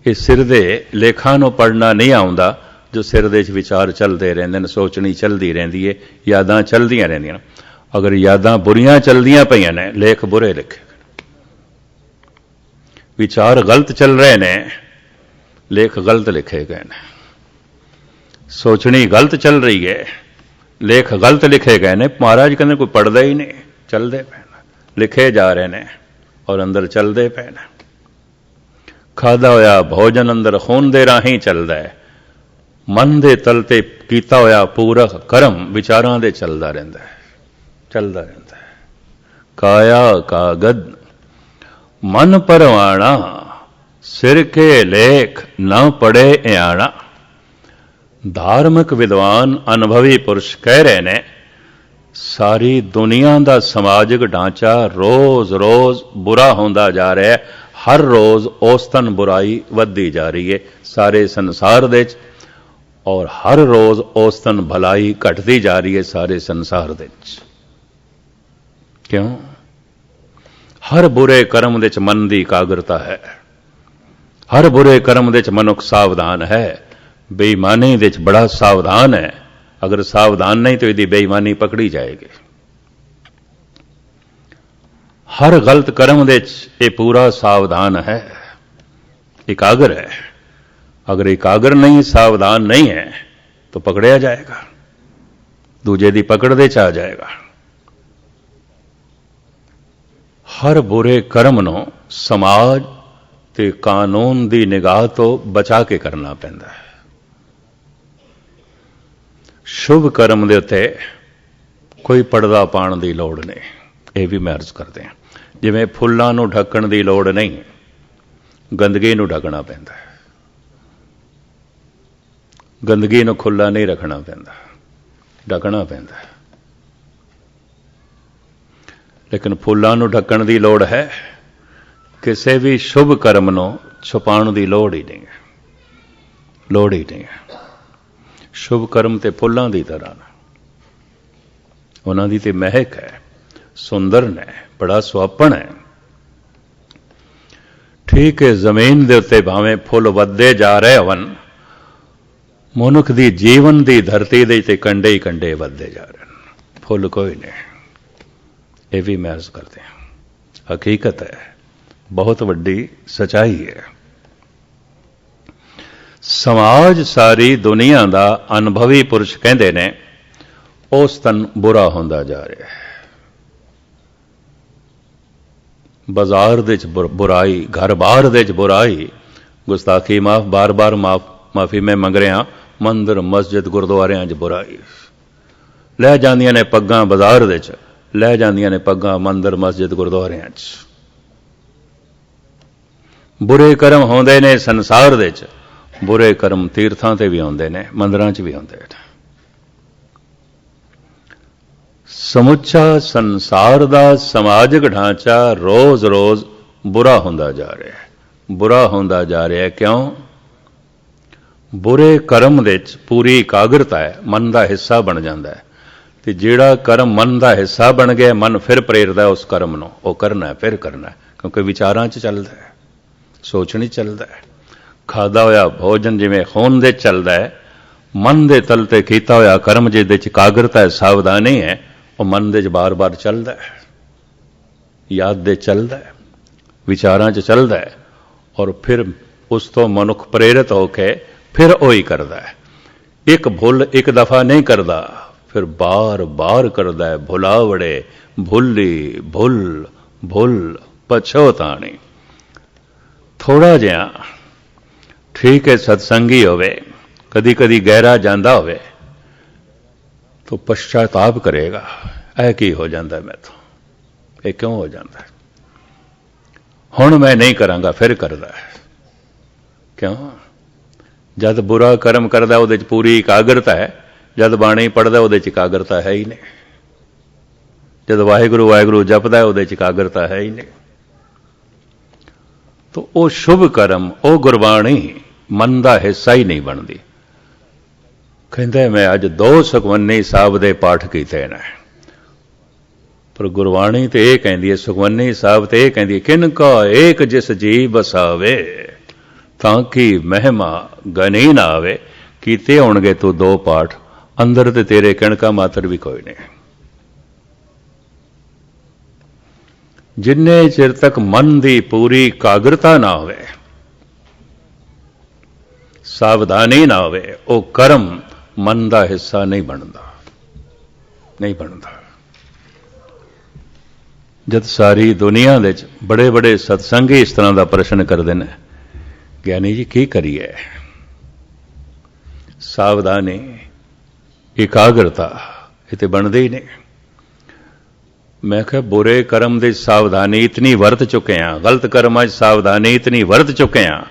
ਇਹ ਸਿਰ ਦੇ ਲੇਖਾਂ ਨੂੰ ਪੜ੍ਹਨਾ ਨਹੀਂ ਆਉਂਦਾ ਜੋ ਸਿਰ ਦੇ 'ਚ ਵਿਚਾਰ ਚੱਲਦੇ ਰਹਿੰਦੇ ਨੇ, ਸੋਚਣੀ ਚੱਲਦੀ ਰਹਿੰਦੀ ਹੈ, ਯਾਦਾਂ ਚੱਲਦੀਆਂ ਰਹਿੰਦੀਆਂ ਨੇ। ਅਗਰ ਯਾਦਾਂ ਬੁਰੀਆਂ ਚੱਲਦੀਆਂ ਪਈਆਂ ਨੇ, ਲੇਖ ਬੁਰੇ ਲਿਖੇ, ਵਿਚਾਰ ਗਲਤ ਚੱਲ ਰਹੇ ਨੇ, ਲੇਖ ਗਲਤ ਲਿਖੇ ਗਏ ਨੇ। ਸੋਚਣੀ ਗਲਤ ਚੱਲ ਰਹੀ ਹੈ, ਲੇਖ ਗਲਤ ਲਿਖੇ ਗਏ ਨੇ। ਮਹਾਰਾਜ ਕਹਿੰਦੇ ਕੋਈ ਪੜ੍ਹਦਾ ਹੀ ਨਹੀਂ, ਚੱਲਦੇ ਪਏ ਨੇ, ਲਿਖੇ ਜਾ ਰਹੇ ਨੇ ਔਰ ਅੰਦਰ ਚੱਲਦੇ ਪਏ ਨੇ। ਖਾਧਾ ਹੋਇਆ ਭੋਜਨ ਅੰਦਰ ਖੂਨ ਦੇ ਰਾਹੀਂ ਚੱਲਦਾ ਹੈ, ਮਨ ਦੇ ਤਲ ਤੇ ਕੀਤਾ ਹੋਇਆ ਪੂਰਾ ਕਰਮ ਵਿਚਾਰਾਂ ਦੇ ਚੱਲਦਾ ਰਹਿੰਦਾ ਹੈ, ਚੱਲਦਾ ਰਹਿੰਦਾ ਹੈ। ਕਾਇਆ ਕਾਗਦ ਮਨ ਪਰਵਾਣਾ, ਸਿਰ ਕੇ ਲੇਖ ਨਾ ਪੜੇ ਇਆਣਾ। ਧਾਰਮਿਕ ਵਿਦਵਾਨ ਅਨੁਭਵੀ ਪੁਰਸ਼ ਕਹਿ ਰਹੇ ਨੇ, ਸਾਰੀ ਦੁਨੀਆ ਦਾ ਸਮਾਜਿਕ ਢਾਂਚਾ ਰੋਜ਼-ਰੋਜ਼ ਬੁਰਾ ਹੁੰਦਾ ਜਾ ਰਿਹਾ ਹੈ। ਹਰ ਰੋਜ਼ ਔਸਤਨ ਬੁਰਾਈ ਵੱਧਦੀ ਜਾ ਰਹੀ ਹੈ ਸਾਰੇ ਸੰਸਾਰ ਦੇ ਵਿੱਚ, ਔਰ ਹਰ ਰੋਜ਼ ਔਸਤਨ ਭਲਾਈ ਘਟਦੀ ਜਾ ਰਹੀ ਹੈ ਸਾਰੇ ਸੰਸਾਰ ਦੇ ਵਿੱਚ। ਕਿਉਂ? ਹਰ ਬੁਰੇ ਕਰਮ ਦੇ ਵਿੱਚ ਮਨ ਦੀ ਇਕਾਗਰਤਾ ਹੈ, ਹਰ ਬੁਰੇ ਕਰਮ ਦੇ ਵਿੱਚ ਮਨੁੱਖ ਸਾਵਧਾਨ ਹੈ, ਬੇਈਮਾਨੀ ਦੇ ਵਿੱਚ ਬੜਾ ਸਾਵਧਾਨ ਹੈ। ਅਗਰ ਸਾਵਧਾਨ ਨਹੀਂ ਤਾਂ ਇਹਦੀ ਬੇਈਮਾਨੀ ਪਕੜੀ ਜਾਏਗੀ। ਹਰ ਗਲਤ ਕਰਮ ਦੇ ਵਿੱਚ ਇਹ ਪੂਰਾ ਸਾਵਧਾਨ ਹੈ, ਇਕਾਗਰ ਹੈ। ਅਗਰ ਇਕਾਗਰ ਨਹੀਂ, ਸਾਵਧਾਨ ਨਹੀਂ ਹੈ ਤਾਂ ਪਕੜਿਆ ਜਾਏਗਾ, ਦੂਜੇ ਦੀ ਪਕੜ ਦੇ 'ਚ ਆ ਜਾਏਗਾ। ਹਰ ਬੁਰੇ ਕਰਮ ਨੂੰ ਸਮਾਜ ਤੇ ਕਾਨੂੰਨ ਦੀ ਨਿਗਾਹ ਤੋਂ ਬਚਾ ਕੇ ਕਰਨਾ ਪੈਂਦਾ ਹੈ। ਸ਼ੁਭ ਕਰਮ ਦੇ ਉੱਤੇ ਕੋਈ ਪਰਦਾ ਪਾਉਣ ਦੀ ਲੋੜ ਨਹੀਂ, ਇਹ ਵੀ ਮੈਂ ਅਰਜ਼ ਕਰਦੇ ਹਾਂ। ਜਿਵੇਂ ਫੁੱਲਾਂ ਨੂੰ ਢੱਕਣ ਦੀ ਲੋੜ ਨਹੀਂ, ਗੰਦਗੀ ਨੂੰ ਢੱਕਣਾ ਪੈਂਦਾ ਹੈ। ਗੰਦਗੀ ਨੂੰ ਖੁੱਲਾ ਨਹੀਂ ਰੱਖਣਾ ਪੈਂਦਾ, ਢੱਕਣਾ ਪੈਂਦਾ ਹੈ। ਲੇਕਿਨ ਫੁੱਲਾਂ ਨੂੰ ਢੱਕਣ ਦੀ ਲੋੜ ਹੈ, ਕਿਸੇ ਵੀ ਸ਼ੁਭ ਕਰਮ ਨੂੰ ਛੁਪਾਉਣ ਦੀ ਲੋੜ ਹੀ ਨਹੀਂ ਹੈ, ਲੋੜ ਹੀ ਨਹੀਂ ਹੈ। ਸ਼ੁਭ ਕਰਮ ਤੇ ਫੁੱਲਾਂ ਦੀ ਤਰ੍ਹਾਂ ਨੇ, ਉਹਨਾਂ ਦੀ ਤੇ ਮਹਿਕ ਹੈ, ਸੁੰਦਰ ਨੇ, ਬੜਾ ਸੁਹੱਪਣ ਹੈ। ਠੀਕ ਹੈ, ਜ਼ਮੀਨ ਦੇ ਉੱਤੇ ਭਾਵੇਂ ਫੁੱਲ ਵੱਧਦੇ ਜਾ ਰਹੇ ਹੋਣ, ਮਨੁੱਖ ਦੀ ਜੀਵਨ ਦੀ ਧਰਤੀ ਦੇ ਤੇ ਕੰਡੇ ਹੀ ਕੰਡੇ ਵੱਧਦੇ ਜਾ ਰਹੇ ਹਨ, ਫੁੱਲ ਕੋਈ ਨਹੀਂ। ਇਹ ਵੀ ਮੈਂ ਅਰਜ਼ ਕਰਦੇ ਹਾਂ, ਹਕੀਕਤ ਹੈ, ਬਹੁਤ ਵੱਡੀ ਸਚਾਈ ਹੈ। ਸਮਾਜ ਸਾਰੀ ਦੁਨੀਆ ਦਾ ਅਨੁਭਵੀ ਪੁਰਸ਼ ਕਹਿੰਦੇ ਨੇ, औसतन बुरा होंदा जा रहा है। बाजार दे च बुराई, घर बाहर दे च बुराई, गुस्ताखी माफ, बार बार माफी मैं मंग रहा, मंदिर मस्जिद गुरुद्वारियां च बुराई लै जांदियां ने पग्गां बाजार दे च, लै जांदियां ने पग्गां मंदिर मस्जिद गुरुद्वारियां च। बुरे कर्म होंदे ने संसार दे च, बुरे कर्म तीर्थां ते भी होंदे ने, मंदिरां च भी होंदे ने। समुचा संसार दा समाजिक ढांचा रोज रोज बुरा होंदा जा रहा है। बुरा होंदा जा रहा है क्यों? बुरे कर्म दे च पूरी एकाग्रता है, मन का हिस्सा बन जाता है। तो जिहड़ा कर्म मन का हिस्सा बन गया, मन फिर प्रेरदा उस कर्म नूं, वो करना है, फिर करना है, क्योंकि विचारां च चलदा है, सोचनी चलदा है। खादा होया भोजन जिवें खून दे चलदा है, मन दे तल ते कीता होया कर्म जिहदे च एकाग्रता है, सावधानी है, वो मन दे बार बार चलदा है, याद दे चलदा है, विचारां च चलदा है, और फिर उस तो मनुख प्रेरित होके फिर वही करदा है। एक भुल एक दफा नहीं करदा, फिर बार बार करदा है। भुलावड़े भुली भुल भुल पछोताणी। थोड़ा जिहा ठीक है सत्संगी होवे, कदी कदी गहरा जांदा होवे तो पश्चाताप करेगा, ऐ की हो जाता है, मैं तो ये क्यों हो जाता है, हुण मैं नहीं करांगा, फिर करदा है। क्यों? जद बुरा कर्म करदा उहदे च पूरी एकाग्रता है, जद बाणी पढ़दा उहदे च एकाग्रता है ही नहीं, जद वाहिगुरू वाहिगुरू जपदा है उहदे च एकाग्रता है ही नहीं। तो वह शुभ कर्म, वह गुरबाणी मन का हिस्सा ही नहीं बनती। कहते मैं अज 2 सुखमनी साहब के पाठ किए ने, पर गुरबाणी तो यह कहती है, सुखमनी साहब तो यह कहती है, किनका एक जिस जी बसावे ताकि महिमा गनी ना आवे। कीते होणगे तू 2 पाठ, अंदर ते तेरे किणका मात्र भी कोई नहीं। जिन्ने चिर तक मन की पूरी एकाग्रता ना होवे, सावधानी ना होवे, वो कर्म मन का हिस्सा नहीं बनता, नहीं बनता। जब सारी दुनिया दे बड़े बड़े सत्संगी इस तरह का प्रश्न करते हैं, ज्ञानी जी की करिए, सावधानी एकाग्रता ये तो बनती ही नहीं। मैं कहा बुरे कर्म की सावधानी इतनी वरत चुके हैं, गलत कर्म सावधानी इतनी वरत चुके हैं,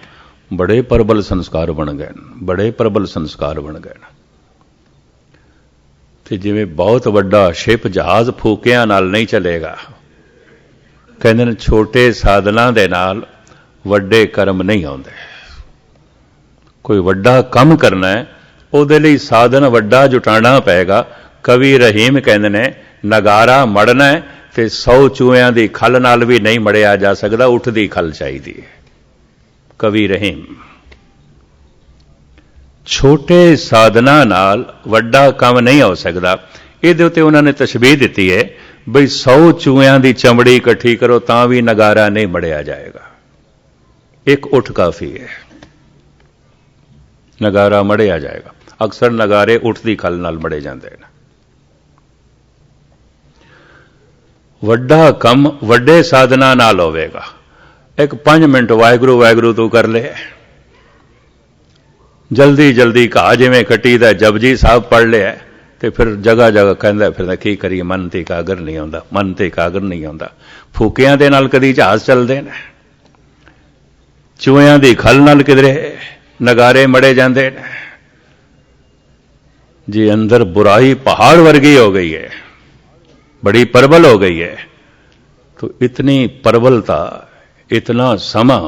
बड़े प्रबल संस्कार बन गए, बड़े प्रबल संस्कार बन गए। तो जिवें बहुत वड्डा शिप जहाज फूकिया नाल नहीं चलेगा, कहते हैं छोटे साधना दे नाल वड्डे कर्म नहीं आउंदे। कोई वड्डा काम करना है, उहदे लई साधन वड्डा जुटाना पेगा। कवि रहीम कहते ने नगारा मड़ना है तो 100 चूहियां की खल नाल भी नहीं मड़िया जा सकता, उठदी खल चाहिए। कवि रहीम छोटे साधना नाल वड्डा काम नहीं हो सकता। इहदे उत्ते उन्होंने तशबीह दी है बई 100 चूहियां की चमड़ी इकट्ठी करो तां भी नगारा नहीं मड़िया जाएगा, एक उठ काफी है, नगारा मड़िया जाएगा। अक्सर नगारे उठदी खल नाल मड़े जाते हैं। वड्डा कम वड्डे साधना नाल होवेगा। एक 5 मिनट वाहिगुरू वाहिगुरू तू कर ले, जल्दी जल्दी घा जिवें कट्टी दा जपजी साहब पढ़ लिया, तो फिर जगह जगह कहता फिर की करिए, मन ते एकागर नहीं आता, मन ते एकागर नहीं आता। फूकियां दे नाल कदी जहाज चलते हैं, चूहियां दी खल नाल किधरे नगारे मड़े जाते हैं। जी अंदर बुराई पहाड़ वर्गी हो गई है, बड़ी प्रबल हो गई है, तो इतनी प्रबलता, इतना समा,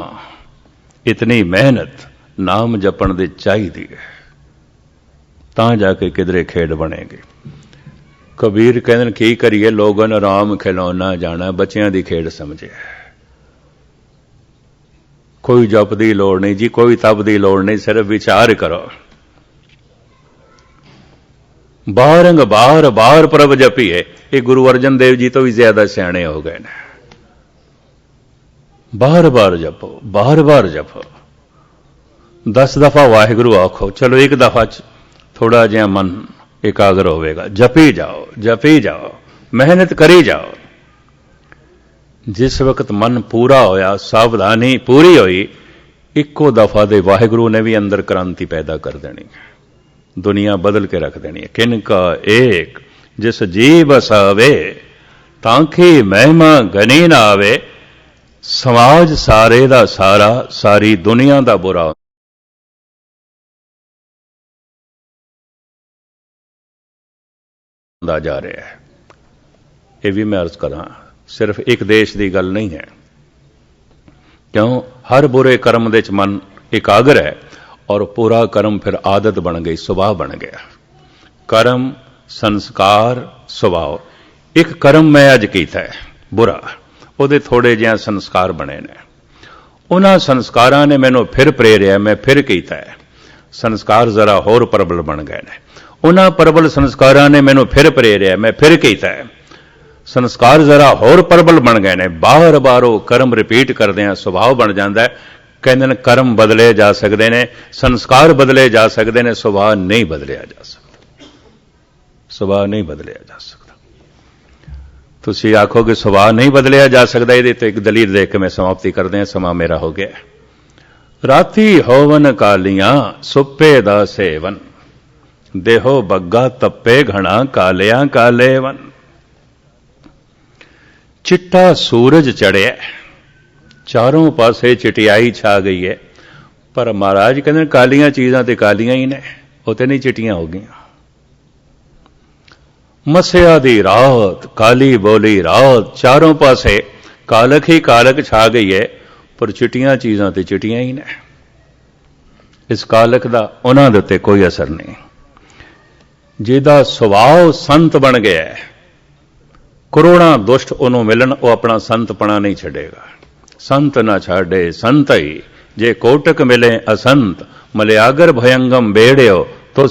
इतनी मेहनत नाम जपण दी चाहिदी है, तां जाके किधरे खेड बनेगी। कबीर कहते की करिए, लोगन राम खिलौना जाना, बच्चियां दी खेड समझे। कोई जप दी लोड़ नहीं जी, कोई तप दी लोड़ नहीं, सिर्फ विचार करो। बारंग बार बार प्रभ जपीए। ये गुरु अर्जन देव जी तो भी ज्यादा सियाणे हो गए ने। बार बार जपो, बार बार जपो। 10 दफा वाहिगुरू आखो, चलो एक दफा थोड़ा जिहा मन एकाग्र होवेगा। जपी जाओ, मेहनत करी जाओ। जिस वक्त मन पूरा होया, सावधानी पूरी हुई, इक्को दफा दे वाहिगुरु ने भी अंदर क्रांति पैदा कर देनी, दुनिया बदल के रख देनी है। किनका एक जिस जी बसावे, तांखी महिमा गनी ना आवे। समाज सारे दा सारा, सारी दुनिया दा बुरा ਹੁੰਦਾ ਜਾ ਰਿਹਾ ਹੈ। ਇਹ ਵੀ ਮੈਂ ਅਰਜ਼ ਕਰਾਂ, ਸਿਰਫ ਇੱਕ ਦੇਸ਼ ਦੀ ਗੱਲ ਨਹੀਂ ਹੈ। क्यों हर बुरे कर्म दे च मन एकाग्र है और पूरा कर्म फिर आदत बन गई, सुभाव बन गया। कर्म, संस्कार, सुभाव। एक कर्म मैं अज कीता है बुरा, ਉਹਦੇ ਥੋੜੇ ਜਿਹਾ ਸੰਸਕਾਰ ਬਣੇ ਨੇ। ਉਹਨਾਂ ਸੰਸਕਾਰਾਂ ਨੇ ਮੈਨੂੰ ਫਿਰ ਪ੍ਰੇਰਿਆ, ਮੈਂ ਫਿਰ ਕੀਤਾ ਹੈ। ਸੰਸਕਾਰ ਜ਼ਰਾ ਹੋਰ ਪ੍ਰਬਲ ਬਣ ਗਏ ਨੇ। ਉਹਨਾਂ ਪ੍ਰਬਲ ਸੰਸਕਾਰਾਂ ਨੇ ਮੈਨੂੰ ਫਿਰ ਪ੍ਰੇਰਿਆ, ਮੈਂ ਫਿਰ ਕੀਤਾ ਹੈ। ਸੰਸਕਾਰ ਜ਼ਰਾ ਹੋਰ ਪ੍ਰਬਲ ਬਣ ਗਏ ਨੇ। ਬਾਰ-ਬਾਰ ਉਹ ਕਰਮ ਰਿਪੀਟ ਕਰਦੇ ਆ, ਸੁਭਾਅ ਬਣ ਜਾਂਦਾ। ਕਹਿੰਦੇ ਨੇ ਕਰਮ ਬਦਲੇ ਜਾ ਸਕਦੇ ਨੇ, ਸੰਸਕਾਰ ਬਦਲੇ ਜਾ ਸਕਦੇ ਨੇ, ਸੁਭਾਅ ਨਹੀਂ ਬਦਲਿਆ ਜਾ ਸਕਦਾ। ਸੁਭਾਅ ਨਹੀਂ ਬਦਲਿਆ ਜਾ ਸਕਦਾ। ਤੁਸੀਂ ਆਖੋਗੇ ਸੁਭਾਅ ਨਹੀਂ ਬਦਲਿਆ ਜਾ ਸਕਦਾ, ਇਹਦੇ ਤੇ ਇੱਕ ਦਲੀਲ ਦੇ ਕੇ ਮੈਂ ਸਮਾਪਤੀ ਕਰਦੇ ਹਾਂ, ਸਮਾਂ ਮੇਰਾ ਹੋ ਗਿਆ। ਰਾਤੀ ਹੋਵਨ ਕਾਲੀਆਂ ਸੁੱਪੇ ਦਾ ਸੇਵਨ, ਦੇਹੋ ਬੱਗਾ ਤੱਪੇ ਘਣਾ ਕਾਲਿਆਂ ਕਾਲੇਵਨ। ਚਿੱਟਾ ਸੂਰਜ ਚੜਿਆ, ਚਾਰੋਂ ਪਾਸੇ ਚਿਟਿਆਈ ਛਾ ਗਈ ਹੈ, ਪਰ ਮਹਾਰਾਜ ਕਹਿੰਦੇ ਕਾਲੀਆਂ ਚੀਜ਼ਾਂ ਤੇ ਕਾਲੀਆਂ ਹੀ ਨੇ, ਉਹ ਤੇ ਨਹੀਂ ਚਿੱਟੀਆਂ ਹੋ ਗਈਆਂ। ਮੱਸਿਆ ਦੀ ਰਾਤ, ਕਾਲੀ ਬੋਲੀ ਰਾਤ, ਚਾਰੋਂ ਪਾਸੇ ਕਾਲਕ ਹੀ ਕਾਲਕ ਛਾ ਗਈ ਹੈ, ਪਰ ਚਿੱਟੀਆਂ ਚੀਜ਼ਾਂ ਤੇ ਚਿੱਟੀਆਂ ਹੀ ਨੇ। ਇਸ ਕਾਲਕ ਦਾ ਉਹਨਾਂ ਦੇ ਉੱਤੇ ਕੋਈ ਅਸਰ ਨਹੀਂ। ਜਿਹਦਾ ਸੁਭਾਅ ਸੰਤ ਬਣ ਗਿਆ, ਕਰੋੜਾਂ ਦੁਸ਼ਟ ਉਹਨੂੰ ਮਿਲਣ, ਉਹ ਆਪਣਾ ਸੰਤਪਣਾ ਨਹੀਂ ਛੱਡੇਗਾ। ਸੰਤ ਨਾ ਛਾੜੇ ਸੰਤ ਹੀ, ਜੇ ਕੋਟਕ ਮਿਲੇ ਅਸੰਤ, ਮਲਿਆਗਰ ਭਯੰਗਮ ਬੇੜਿਓ ਤੋ